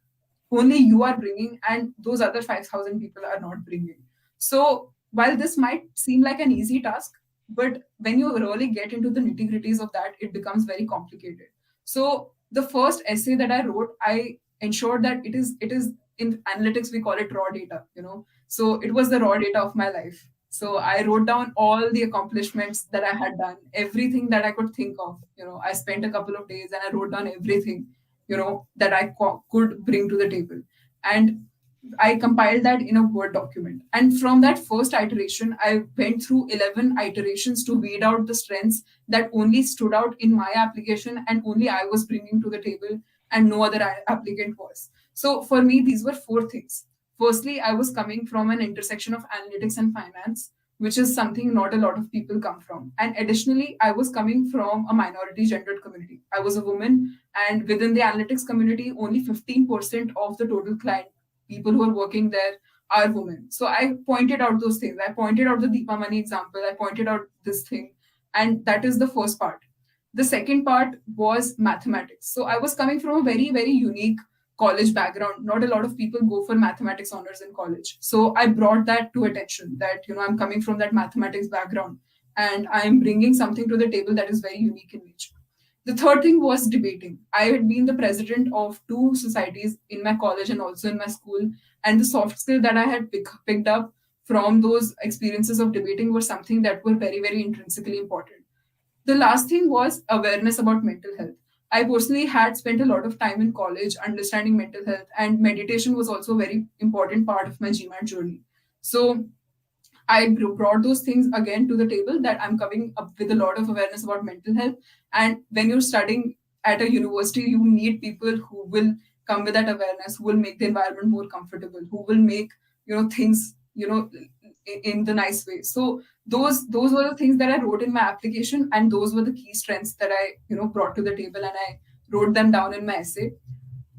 only you are bringing, and those other 5,000 people are not bringing. So, while this might seem like an easy task, but when you really get into the nitty gritties of that, it becomes very complicated. So, the first essay that I wrote, I ensured that it is in analytics we call it raw data, So it was the raw data of my life. So I wrote down all the accomplishments that I had done, everything that I could think of. I spent a couple of days and I wrote down everything, that I could bring to the table. And I compiled that in a Word document. And from that first iteration, I went through 11 iterations to weed out the strengths that only stood out in my application and only I was bringing to the table and no other applicant was. So for me, these were four things. Firstly, I was coming from an intersection of analytics and finance, which is something not a lot of people come from. And additionally, I was coming from a minority gendered community. I was a woman, and within the analytics community, only 15% of the total client people who are working there are women. So I pointed out those things. I pointed out the Deepa Mani example. I pointed out this thing. And that is the first part. The second part was mathematics. So I was coming from a very, very unique college background. Not a lot of people go for mathematics honors in college. So I brought that to attention that, I'm coming from that mathematics background and I'm bringing something to the table that is very unique in nature. The third thing was debating. I had been the president of two societies in my college and also in my school. And the soft skill that I had picked up from those experiences of debating were something that were very, very intrinsically important. The last thing was awareness about mental health. I personally had spent a lot of time in college understanding mental health, and meditation was also a very important part of my GMAT journey. So I brought those things again to the table that I'm coming up with a lot of awareness about mental health. And when you're studying at a university, you need people who will come with that awareness, who will make the environment more comfortable, who will make things in the nice way. So those were the things that I wrote in my application, and those were the key strengths that I brought to the table, and I wrote them down in my essay.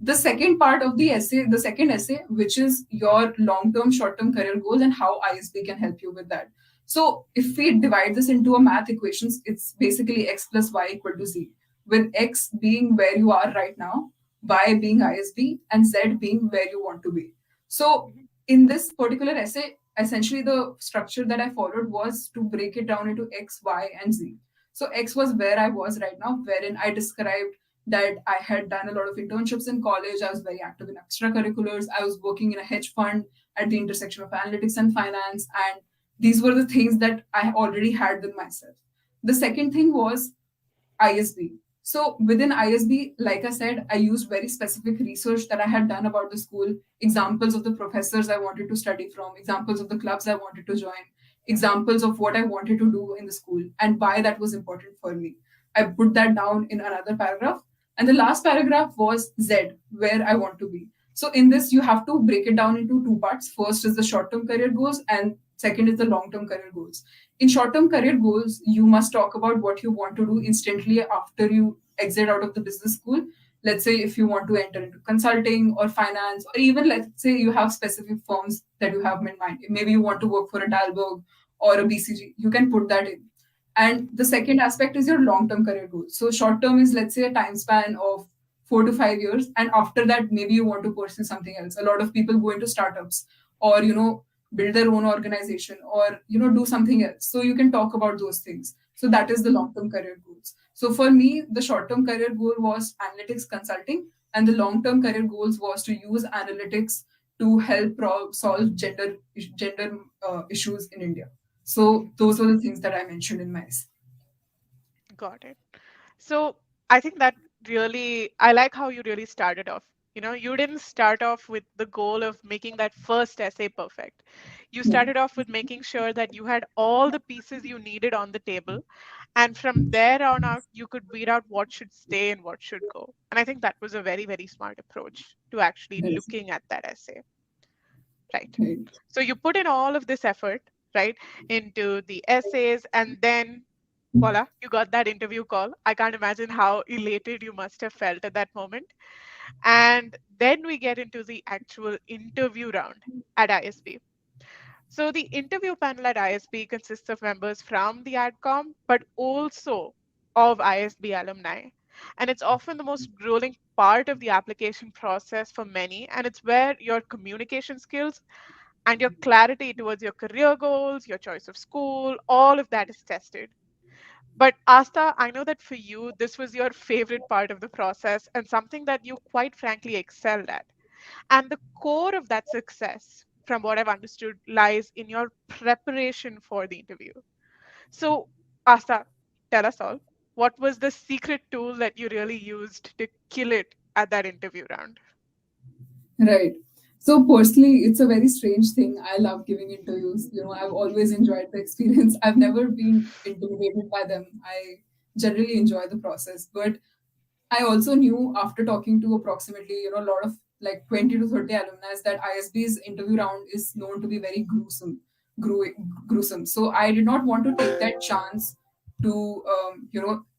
The second part of the essay, the second essay, which is your long-term, short-term career goals and how ISB can help you with that. So if we divide this into a math equations, it's basically x plus y equal to z, with x being where you are right now, y being ISB, and z being where you want to be. So Mhm. in this particular essay, essentially the structure that I followed was to break it down into x, y, and z. So x was where I was right now, wherein I described that I had done a lot of internships in college. I was very active in extracurriculars. I was working in a hedge fund at the intersection of analytics and finance. And these were the things that I already had with myself. The second thing was ISB. So within ISB, like I said, I used very specific research that I had done about the school, examples of the professors I wanted to study from, examples of the clubs I wanted to join, examples of what I wanted to do in the school and why that was important for me. I put that down in another paragraph. And the last paragraph was Z, where I want to be. So in this, you have to break it down into two parts. First is the short-term career goals, and second is the long-term career goals. In short-term career goals, you must talk about what you want to do instantly after you exit out of the business school. Let's say if you want to enter into consulting or finance, or even let's say you have specific firms that you have in mind. Maybe you want to work for a Dalberg or a BCG. You can put that in. And the second aspect is your long-term career goals. So short-term is, let's say, a time span of 4 to 5 years, and after that, maybe you want to pursue something else. A lot of people go into startups, or build their own organization, or do something else. So you can talk about those things. So that is the long-term career goals. So for me, the short-term career goal was analytics consulting, and the long-term career goals was to use analytics to help solve gender issues in India. So those were the things that I mentioned in my essay. Got it. So I think that really, I like how you really started off. You didn't start off with the goal of making that first essay perfect. You Yeah. started off with making sure that you had all the pieces you needed on the table. And from there on out, you could weed out what should stay and what should go. And I think that was a very, very smart approach to actually Yes. looking at that essay. Right. Right. So you put in all of this effort, right, into the essays, and then voila, you got that interview call. I can't imagine how elated you must have felt at that moment. And then we get into the actual interview round at ISB. So the interview panel at ISB consists of members from the AdCom, but also of ISB alumni. And it's often the most grueling part of the application process for many, and it's where your communication skills and your clarity towards your career goals, your choice of school, all of that is tested. But Asta, I know that for you, this was your favorite part of the process and something that you quite frankly excelled at. And the core of that success, from what I've understood, lies in your preparation for the interview. So, Asta, tell us all, what was the secret tool that you really used to kill it at that interview round? Right. So personally, it's a very strange thing. I love giving interviews. I've always enjoyed the experience. I've never been intimidated by them. I generally enjoy the process. But I also knew after talking to approximately, a lot of like 20 to 30 alumni that ISB's interview round is known to be very gru- gruesome. So I did not want to take that chance to,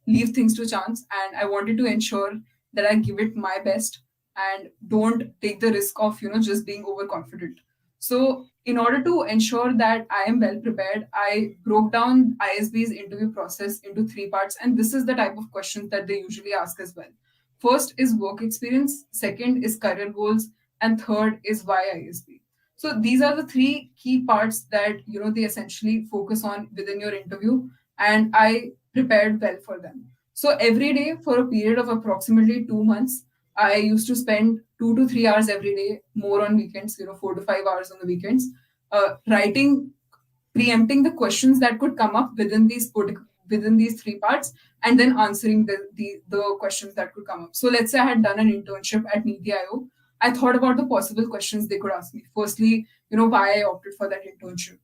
leave things to chance. And I wanted to ensure that I give it my best and don't take the risk of, just being overconfident. So in order to ensure that I am well prepared, I broke down ISB's interview process into three parts. And this is the type of questions that they usually ask as well. First is work experience, second is career goals, and third is why ISB. So these are the three key parts that they essentially focus on within your interview, and I prepared well for them. So every day for a period of approximately 2 months, I used to spend 2 to 3 hours every day, more on weekends, 4 to 5 hours on the weekends, writing, preempting the questions that could come up within these three parts, and then answering the questions that could come up. So let's say I had done an internship at NITI. I thought about the possible questions they could ask me. Firstly, why I opted for that internship,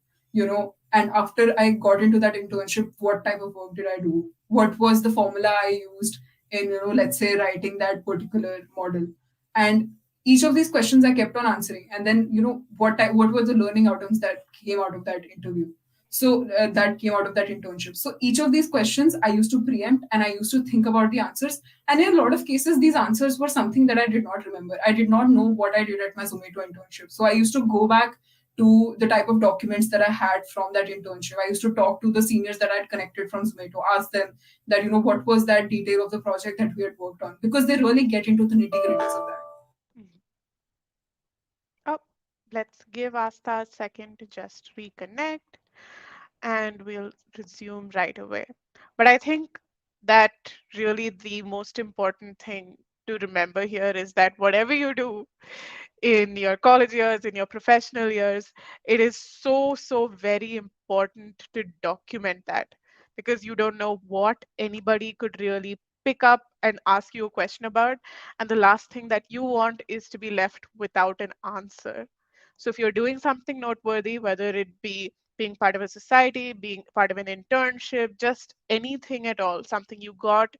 and after I got into that internship, what type of work did I do? What was the formula I used in, let's say, writing that particular model? And each of these questions I kept on answering. And then, what were the learning outcomes that came out of that interview? So that came out of that internship. So each of these questions I used to preempt and I used to think about the answers. And in a lot of cases, these answers were something that I did not remember. I did not know what I did at my Zomato internship. So I used to go back to the type of documents that I had from that internship. I used to talk to the seniors that I had connected from Zomato, ask them that, what was that detail of the project that we had worked on, because they really get into the nitty gritties of that. Mhm. Oh, let's give Asta a second to just reconnect and we'll resume right away. But I think that really the most important thing to remember here is that whatever you do in your college years, in your professional years, it is so, so very important to document that, because you don't know what anybody could really pick up and ask you a question about. And the last thing that you want is to be left without an answer. So if you're doing something noteworthy, whether it be being part of a society, being part of an internship, just anything at all, something you got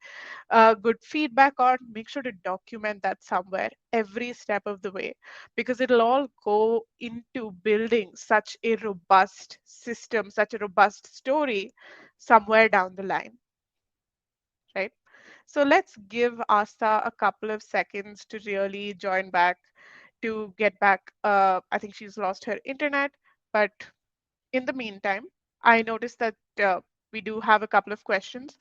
good feedback on, make sure to document that somewhere every step of the way, because it'll all go into building such a robust system, such a robust story somewhere down the line, right? So let's give Asta a couple of seconds to really join back, to get back. I think she's lost her internet, but in the meantime, I noticed that we do have a couple of questions.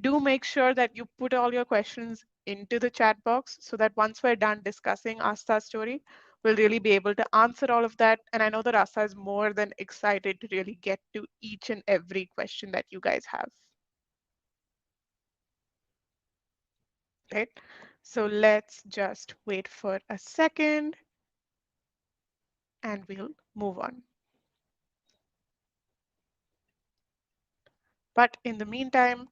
Do make sure that you put all your questions into the chat box so that once we're done discussing Asta's story, we'll really be able to answer all of that. And I know that Asta is more than excited to really get to each and every question that you guys have. Right? So let's just wait for a second and we'll move on. But in the meantime,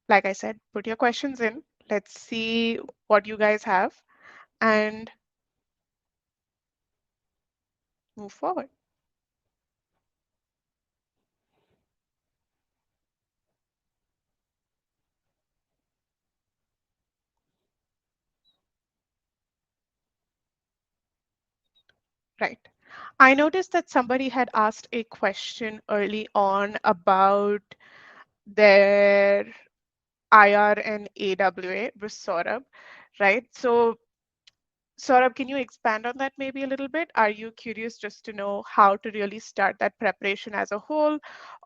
like I said, put your questions in. Let's see what you guys have and move forward. Right. I noticed that somebody had asked a question early on about their IR and AWA. It was Saurabh, right? So Saurabh, can you expand on that maybe a little bit? Are you curious just to know how to really start that preparation as a whole,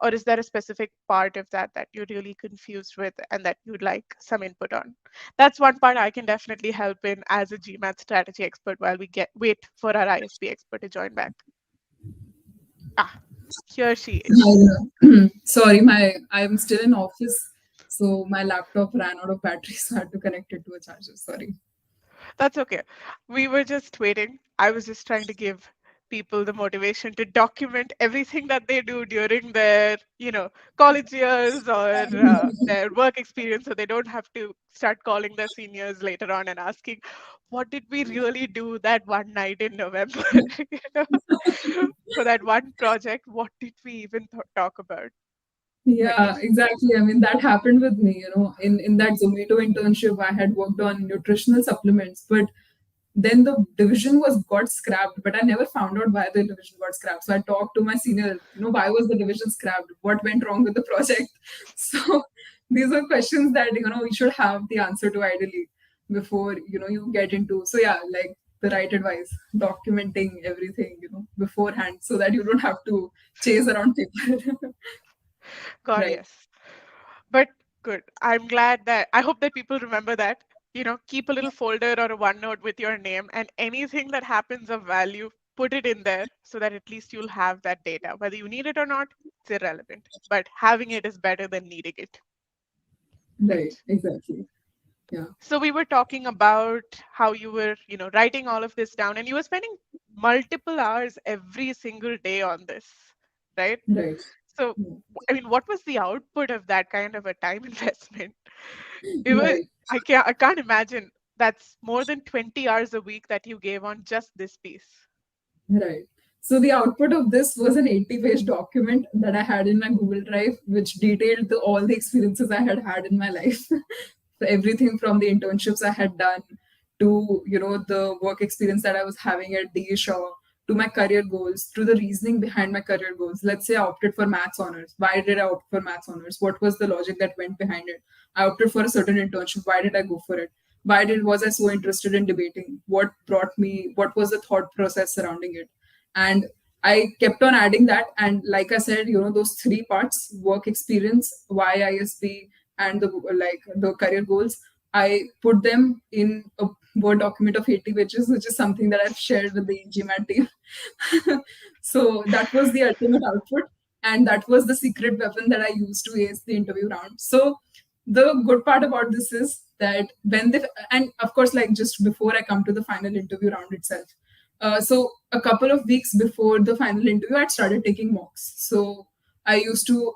or is there a specific part of that that you're really confused with and that you'd like some input on? That's one part I can definitely help in as a GMAT strategy expert while we wait for our ISB expert to join back. Ah, here she is. Sorry, I'm still in office, so my laptop ran out of battery, so I had to connect it to a charger. Sorry. That's okay. We were just waiting. I was just trying to give people the motivation to document everything that they do during their, college years or their work experience, so they don't have to start calling their seniors later on and asking, "What did we really do that one night in November?" you know, for that one project, what did we even talk about? But Yeah, yes. exactly. I mean, that happened with me, in that Zomato internship, I had worked on nutritional supplements, but then the division was got scrapped, but I never found out why the division got scrapped. So I talked to my senior, why was the division scrapped? What went wrong with the project? So these are questions that, we should have the answer to ideally before, you get into. So yeah, like the right advice, documenting everything, beforehand so that you don't have to chase around paper. God, Right. yes. But good. I'm glad that I hope that people remember that. Keep a little folder or a OneNote with your name, and anything that happens of value, put it in there so that at least you'll have that data. Whether you need it or not, it's irrelevant. But having it is better than needing it. Right, Right. exactly. Yeah, So we were talking about how you were, writing all of this down and you were spending multiple hours every single day on this, right? right. So, Yeah, I mean, what was the output of that kind of a time investment? It was, right, I can't imagine that's more than 20 hours a week that you gave on just this piece. right. So the output of this was an 80-page document that I had in my Google Drive, which detailed all the experiences I had had in my life. So everything from the internships I had done to, the work experience that I was having at DE Shaw, to my career goals, to the reasoning behind my career goals. Let's say I opted for maths honors. Why did I opt for maths honors? What was the logic that went behind it? I opted for a certain internship. Why did I go for it? Why did was I so interested in debating? What brought me? What was the thought process surrounding it? And I kept on adding that. And like I said, those three parts: work experience, why ISB, and the career goals. I put them in a Word document of 80 pages, which is something that I've shared with the GMAT team. So that was the ultimate output. And that was the secret weapon that I used to ace the interview round. So the good part about this is that when they, and of course, like just before I come to the final interview round itself, so a couple of weeks before the final interview, I'd started taking mocks. So I used to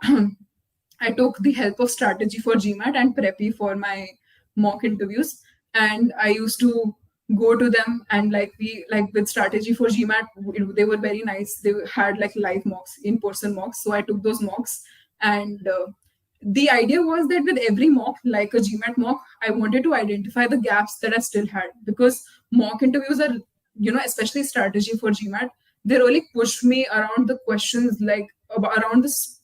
I took the help of strategy for GMAT and preppy for my mock interviews. And I used to go to them, and like we like with strategy for GMAT, they were very nice. They had like live mocks, in-person mocks. So I took those mocks, and the idea was that with every mock, like a GMAT mock, I wanted to identify the gaps that I still had, because mock interviews are, especially strategy for GMAT, they really pushed me around the questions, like around this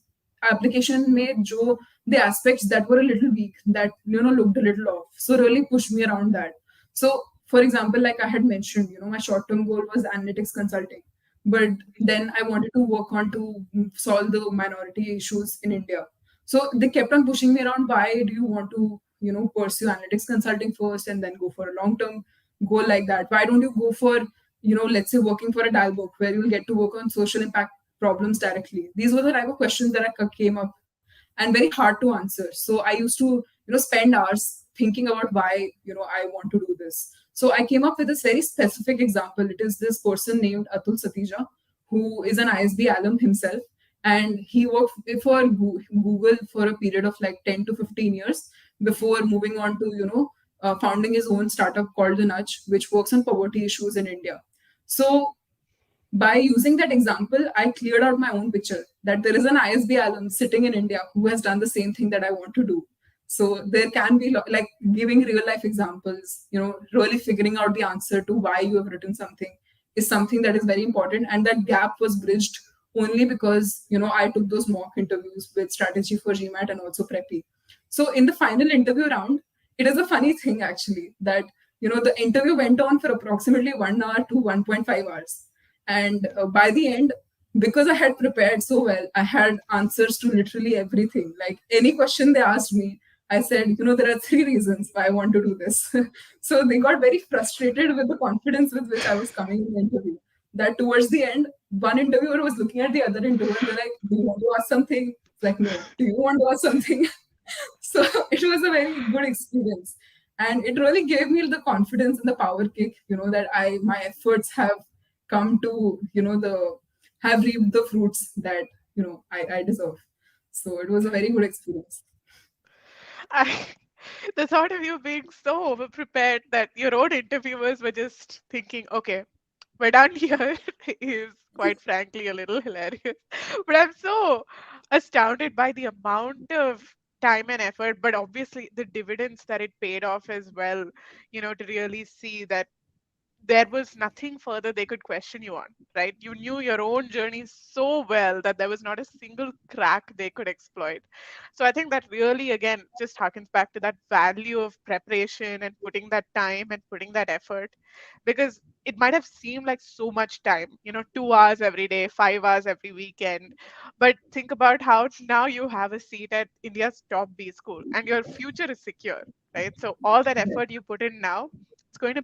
application made jo the aspects that were a little weak, that looked a little off, so really pushed me around that. So for example, like I had mentioned, my short term goal was analytics consulting, but then I wanted to work on to solve the minority issues in India. So they kept on pushing me around, why do you want to pursue analytics consulting first and then go for a long term goal like that? Why don't you go for let's say working for a dial book where you'll get to work on social impact problems directly? These were the type of questions that I came up, and very hard to answer. So I used to spend hours thinking about why I want to do this. So I came up with this very specific example. It is this person named Atul Satija, who is an ISB alum himself, and he worked for Google for a period of like 10 to 15 years before moving on to founding his own startup called the Nudge, which works on poverty issues in India. So by using that example, I cleared out my own picture that there is an ISB alum sitting in India who has done the same thing that I want to do. So there can be like giving real life examples, really figuring out the answer to why you have written something is something that is very important. And that gap was bridged only because, I took those mock interviews with strategy for GMAT and also preppy. So in the final interview round, it is a funny thing actually that, the interview went on for approximately 1 hour to 1.5 hours, and by the end, because I had prepared so well, I had answers to literally everything. Like any question they asked me, I said, there are three reasons why I want to do this. So they got very frustrated with the confidence with which I was coming in the interview. That towards the end, one interviewer was looking at the other interviewer and they're like, do you want to ask something? It's like, no. Do you want to ask something? So it was a very good experience. And it really gave me the confidence and the power kick, that my efforts have come to the have reaped the fruits that I deserve. So it was a very good experience. I, the thought of you being so over prepared that your own interviewers were just thinking, okay, we're done here is quite frankly a little hilarious. But I'm so astounded by the amount of time and effort, but obviously the dividends that it paid off as well, to really see that there was nothing further they could question you on, right? You knew your own journey so well that there was not a single crack they could exploit. So I think that really, again, just harkens back to that value of preparation and putting that time and putting that effort, because it might have seemed like so much time, 2 hours every day, 5 hours every weekend. But think about how now you have a seat at India's top B school and your future is secure, right? So all that effort you put in now, it's going to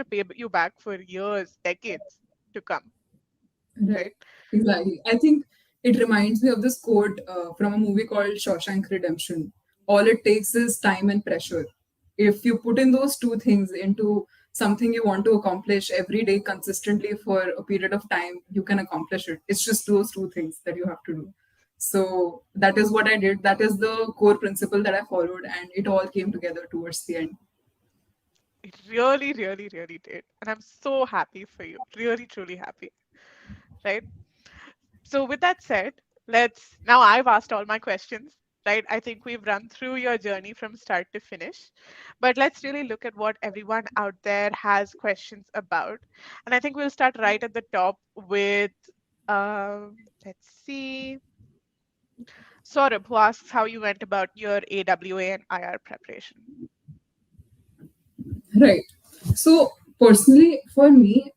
pay you back for years, decades to come, Right. right? Exactly. I think it reminds me of this quote from a movie called Shawshank Redemption. All it takes is time and pressure. If you put in those two things into something you want to accomplish every day consistently for a period of time, you can accomplish it. It's just those two things that you have to do. So that is what I did. That is the core principle that I followed, and it all came together towards the end. It really, really, really did. And I'm so happy for you. Really, truly happy, right? So with that said, now I've asked all my questions, right? I think we've run through your journey from start to finish, but let's really look at what everyone out there has questions about. And I think we'll start right at the top with, let's see, Saurabh, who asks how you went about your AWA and IR preparation. Right. So personally, for me,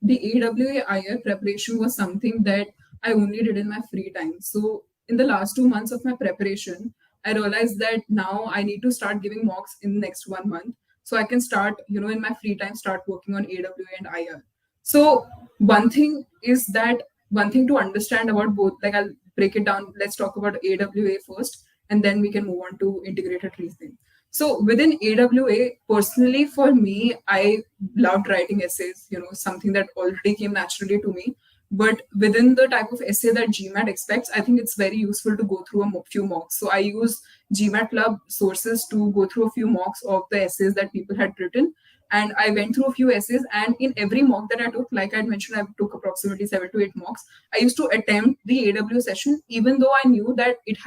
the AWA preparation was something that I only did in my free time. So in the last 2 months of my preparation, I realized that now I need to start giving mocks in the next 1 month. So I can start, in my free time, start working on AWA and IR. So one thing to understand about both, like I'll break it down. Let's talk about AWA first, and then we can move on to integrated reasoning. So within AWA, personally for me, I loved writing essays, something that already came naturally to me. But within the type of essay that GMAT expects, I think it's very useful to go through few mocks. So I use GMAT Club sources to go through a few mocks of the essays that people had written. And I went through a few essays, and in every mock that I took, like I mentioned, I took approximately 7 to 8 mocks. I used to attempt the AW session, even though I knew that it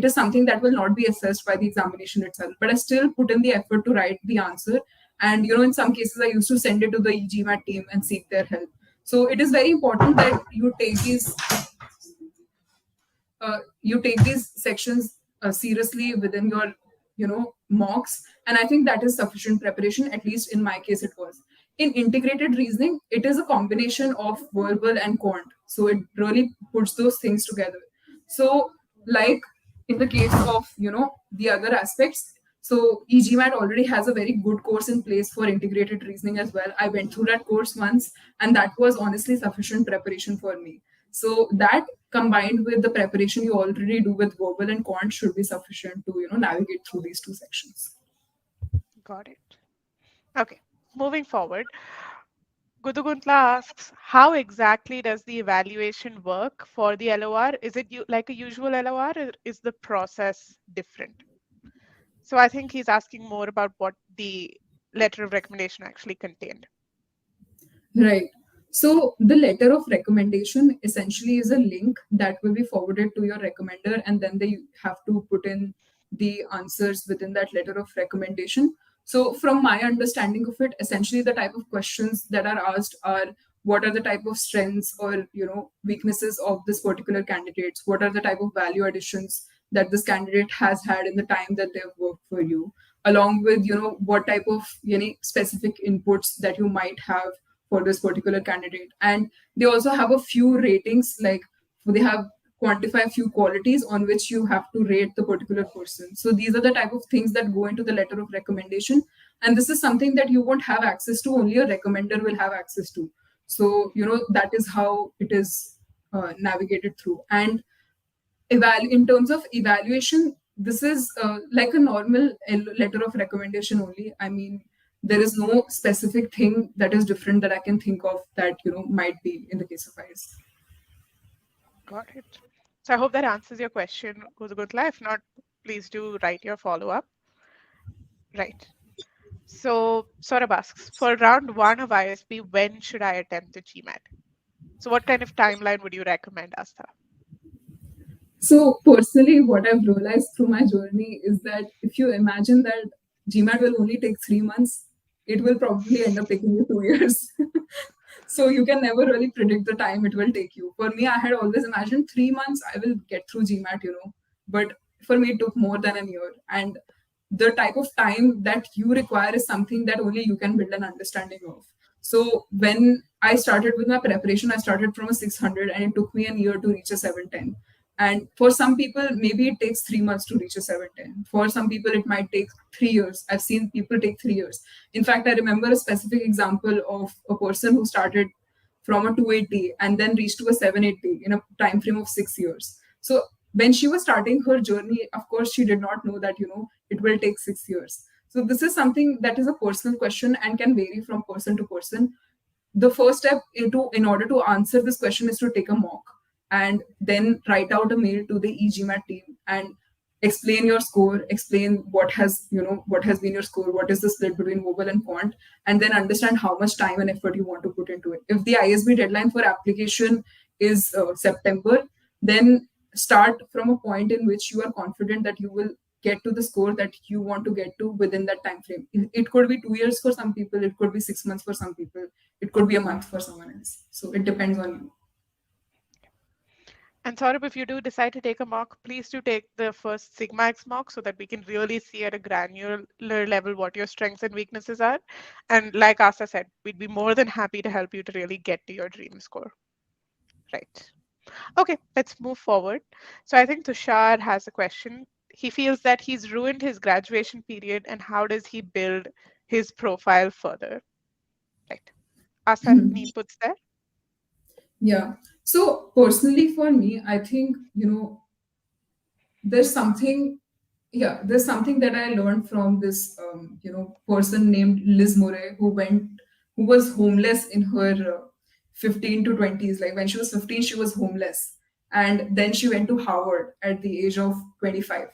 is something that will not be assessed by the examination itself. But I still put in the effort to write the answer. And in some cases, I used to send it to the e-GMAT team and seek their help. So it is very important that you take these sections seriously within your mocks, and I think that is sufficient preparation. At least in my case, it was. In integrated reasoning, it is a combination of verbal and quant, so it really puts those things together. So, like in the case of the other aspects, so e-GMAT already has a very good course in place for integrated reasoning as well. I went through that course once, and that was honestly sufficient preparation for me. So that combined with the preparation you already do with verbal and quant should be sufficient to navigate through these two sections. Got it. Okay, moving forward. Guduguntla asks, how exactly does the evaluation work for the LOR? Is it like a usual LOR, or is the process different? So I think he's asking more about what the letter of recommendation actually contained. Right. So the letter of recommendation essentially is a link that will be forwarded to your recommender, and then they have to put in the answers within that letter of recommendation. So, from my understanding of it, essentially the type of questions that are asked are, what are the type of strengths or weaknesses of this particular candidates? What are the type of value additions that this candidate has had in the time that they've worked for you? Along with what type of specific inputs that you might have for this particular candidate. And they also have a few ratings, like they have quantify a few qualities on which you have to rate the particular person. So these are the type of things that go into the letter of recommendation, and this is something that you won't have access to, only a recommender will have access to. So that is how it is navigated through. And in terms of evaluation, this is like a normal letter of recommendation only. I mean, there is no specific thing that is different that I can think of that might be in the case of IS. Got it. So I hope that answers your question, Guduguntla. If not, please do write your follow-up. Right. So Saurabh asks, for round one of ISB, when should I attempt the GMAT? So what kind of timeline would you recommend, Astha? So personally, what I've realized through my journey is that if you imagine that GMAT will only take 3 months, it will probably end up taking you 2 years. So you can never really predict the time it will take you. For me, I had always imagined 3 months I will get through GMAT, but for me it took more than a year. And the type of time that you require is something that only you can build an understanding of. So when I started with my preparation, I started from a 600 and it took me a year to reach a 710. And for some people, maybe it takes 3 months to reach a 710. For some people, it might take 3 years. I've seen people take 3 years. In fact, I remember a specific example of a person who started from a 280 and then reached to a 780 in a time frame of 6 years. So when she was starting her journey, of course, she did not know that it will take 6 years. So this is something that is a personal question and can vary from person to person. The first step in order to answer this question is to take a mock and then write out a mail to the e-GMAT team and explain your score, explain what has been your score, what is the split between verbal and quant, and then understand how much time and effort you want to put into it. If the ISB deadline for application is September, then start from a point in which you are confident that you will get to the score that you want to get to within that time frame. It could be 2 years for some people, it could be 6 months for some people, it could be a month for someone else. So it depends on you. And Saurabh, if you do decide to take a mock, please do take the first Sigma X mock so that we can really see at a granular level what your strengths and weaknesses are. And like Asa said, we'd be more than happy to help you to really get to your dream score. Right. Okay, let's move forward. So I think Tushar has a question. He feels that he's ruined his graduation period, and how does he build his profile further? Right. Asa, any inputs there? Yeah. So personally for me, I think, there's something, yeah, there's something that I learned from this, person named Liz Murray, who was homeless in her 15 to 20s. Like when she was 15, she was homeless, and then she went to Harvard at the age of 25.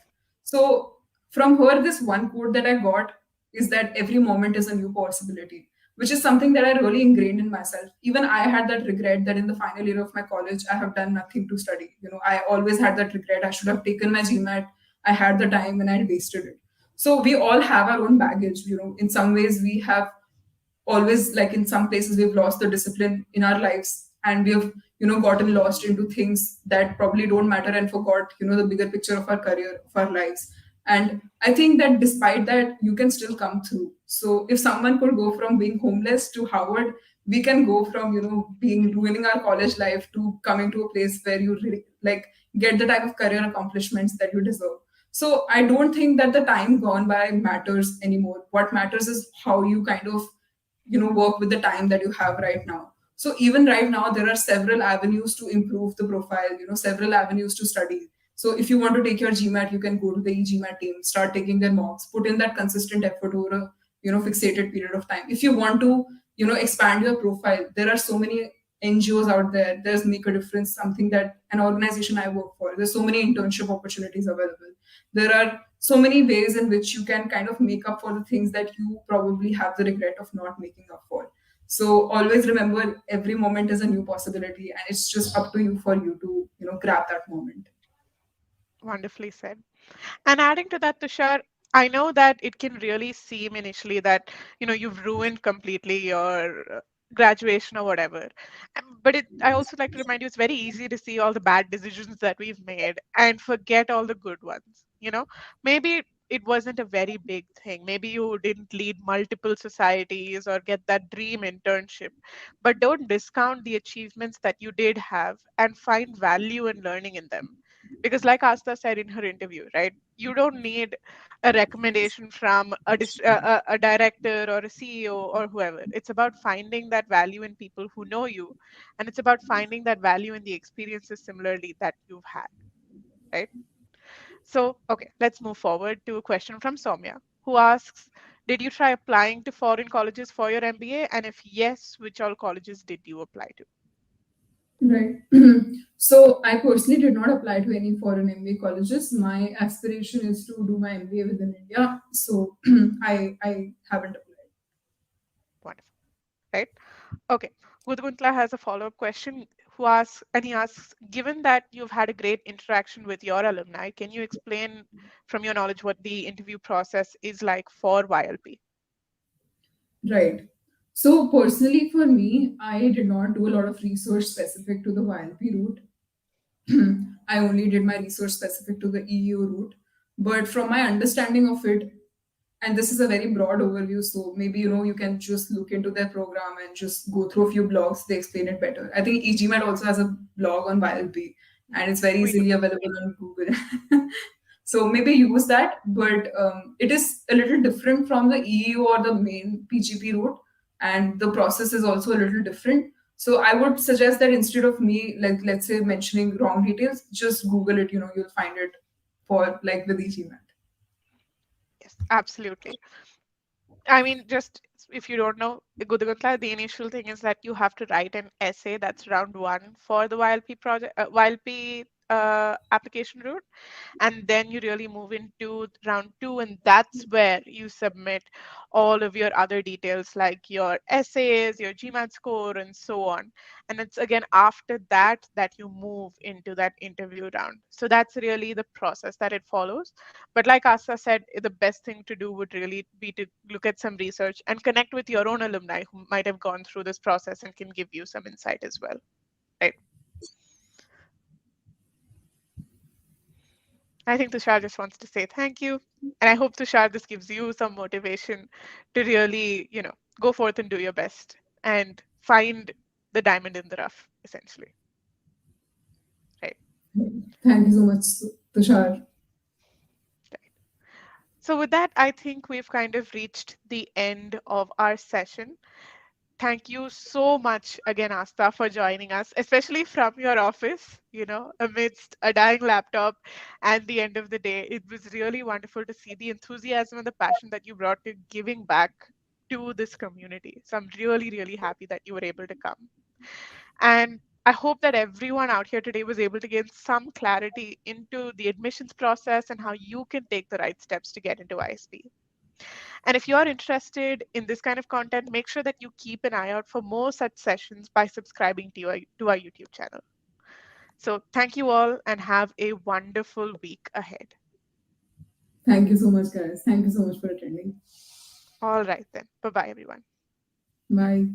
So from her, this one quote that I got is that every moment is a new possibility, which is something that I really ingrained in myself. Even I had that regret that in the final year of my college, I have done nothing to study. I always had that regret. I should have taken my GMAT. I had the time and I wasted it. So we all have our own baggage. In some ways, we have always, like in some places, we've lost the discipline in our lives, and we have gotten lost into things that probably don't matter, and forgot the bigger picture of our career, of our lives. And I think that despite that, you can still come through. So if someone could go from being homeless to Harvard, we can go from being ruining our college life to coming to a place where you really like get the type of career accomplishments that you deserve. So I don't think that the time gone by matters anymore. What matters is how you kind of work with the time that you have right now. So even right now, there are several avenues to improve the profile, several avenues to study. So if you want to take your GMAT, you can go to the e-GMAT team, start taking their mocks, put in that consistent effort over a fixated period of time. If you want to expand your profile, there are so many NGOs out there. There's Make a Difference, something that an organization I work for. There's so many internship opportunities available. There are so many ways in which you can kind of make up for the things that you probably have the regret of not making up for. So always remember, every moment is a new possibility, and it's just up to you for you to grab that moment. Wonderfully said. And adding to that, Tushar, I know that it can really seem initially that, you've ruined completely your graduation or whatever. But I also like to remind you, it's very easy to see all the bad decisions that we've made and forget all the good ones. Maybe it wasn't a very big thing. Maybe you didn't lead multiple societies or get that dream internship, but don't discount the achievements that you did have and find value in learning in them. Because like Asta said in her interview, right, you don't need a recommendation from a director or a CEO or whoever. It's about finding that value in people who know you, and it's about finding that value in the experiences similarly that you've had, right? So okay, let's move forward to a question from Soumya, who asks, did you try applying to foreign colleges for your MBA, and if yes, which all colleges did you apply to? Right. So I personally did not apply to any foreign MBA colleges. My aspiration is to do my MBA within India. So I haven't applied. Wonderful, right? Okay. Gudguntla has a follow-up question who asks, and he asks, given that you've had a great interaction with your alumni, can you explain from your knowledge what the interview process is like for YLP? Right. So personally for me, I did not do a lot of research specific to the YLP route. I only did my research specific to the EU route. But from my understanding of it, and this is a very broad overview, so maybe you can just look into their program and just go through a few blogs. They explain it better. I think e-GMAT also has a blog on YLP, and it's very We do. easily available on Google. So maybe use that, but it is a little different from the EU or the main PGP route, and the process is also a little different. So I would suggest that instead of me, like let's say, mentioning wrong details, just Google it. You'll find it for like with e-GMAT. Yes, absolutely. I mean, just if you don't know, Gudguntla, the initial thing is that you have to write an essay. That's round one for the YLP project, YLP application route, and then you really move into round two, and that's where you submit all of your other details like your essays, your GMAT score, and so on. And it's again after that that you move into that interview round. So that's really the process that it follows. But like Asa said, the best thing to do would really be to look at some research and connect with your own alumni who might have gone through this process and can give you some insight as well, right? I think Tushar just wants to say thank you. And I hope, Tushar, this gives you some motivation to really, go forth and do your best and find the diamond in the rough, essentially. Right. Thank you so much, Tushar. Right. So with that, I think we've kind of reached the end of our session. Thank you so much again, Asta, for joining us, especially from your office, amidst a dying laptop and the end of the day. It was really wonderful to see the enthusiasm and the passion that you brought to giving back to this community. So I'm really, really happy that you were able to come. And I hope that everyone out here today was able to gain some clarity into the admissions process and how you can take the right steps to get into ISB. And if you're interested in this kind of content, make sure that you keep an eye out for more such sessions by subscribing to our YouTube channel. So thank you all and have a wonderful week ahead. Thank you so much, guys. Thank you so much for attending. All right then. Bye bye, everyone. Bye.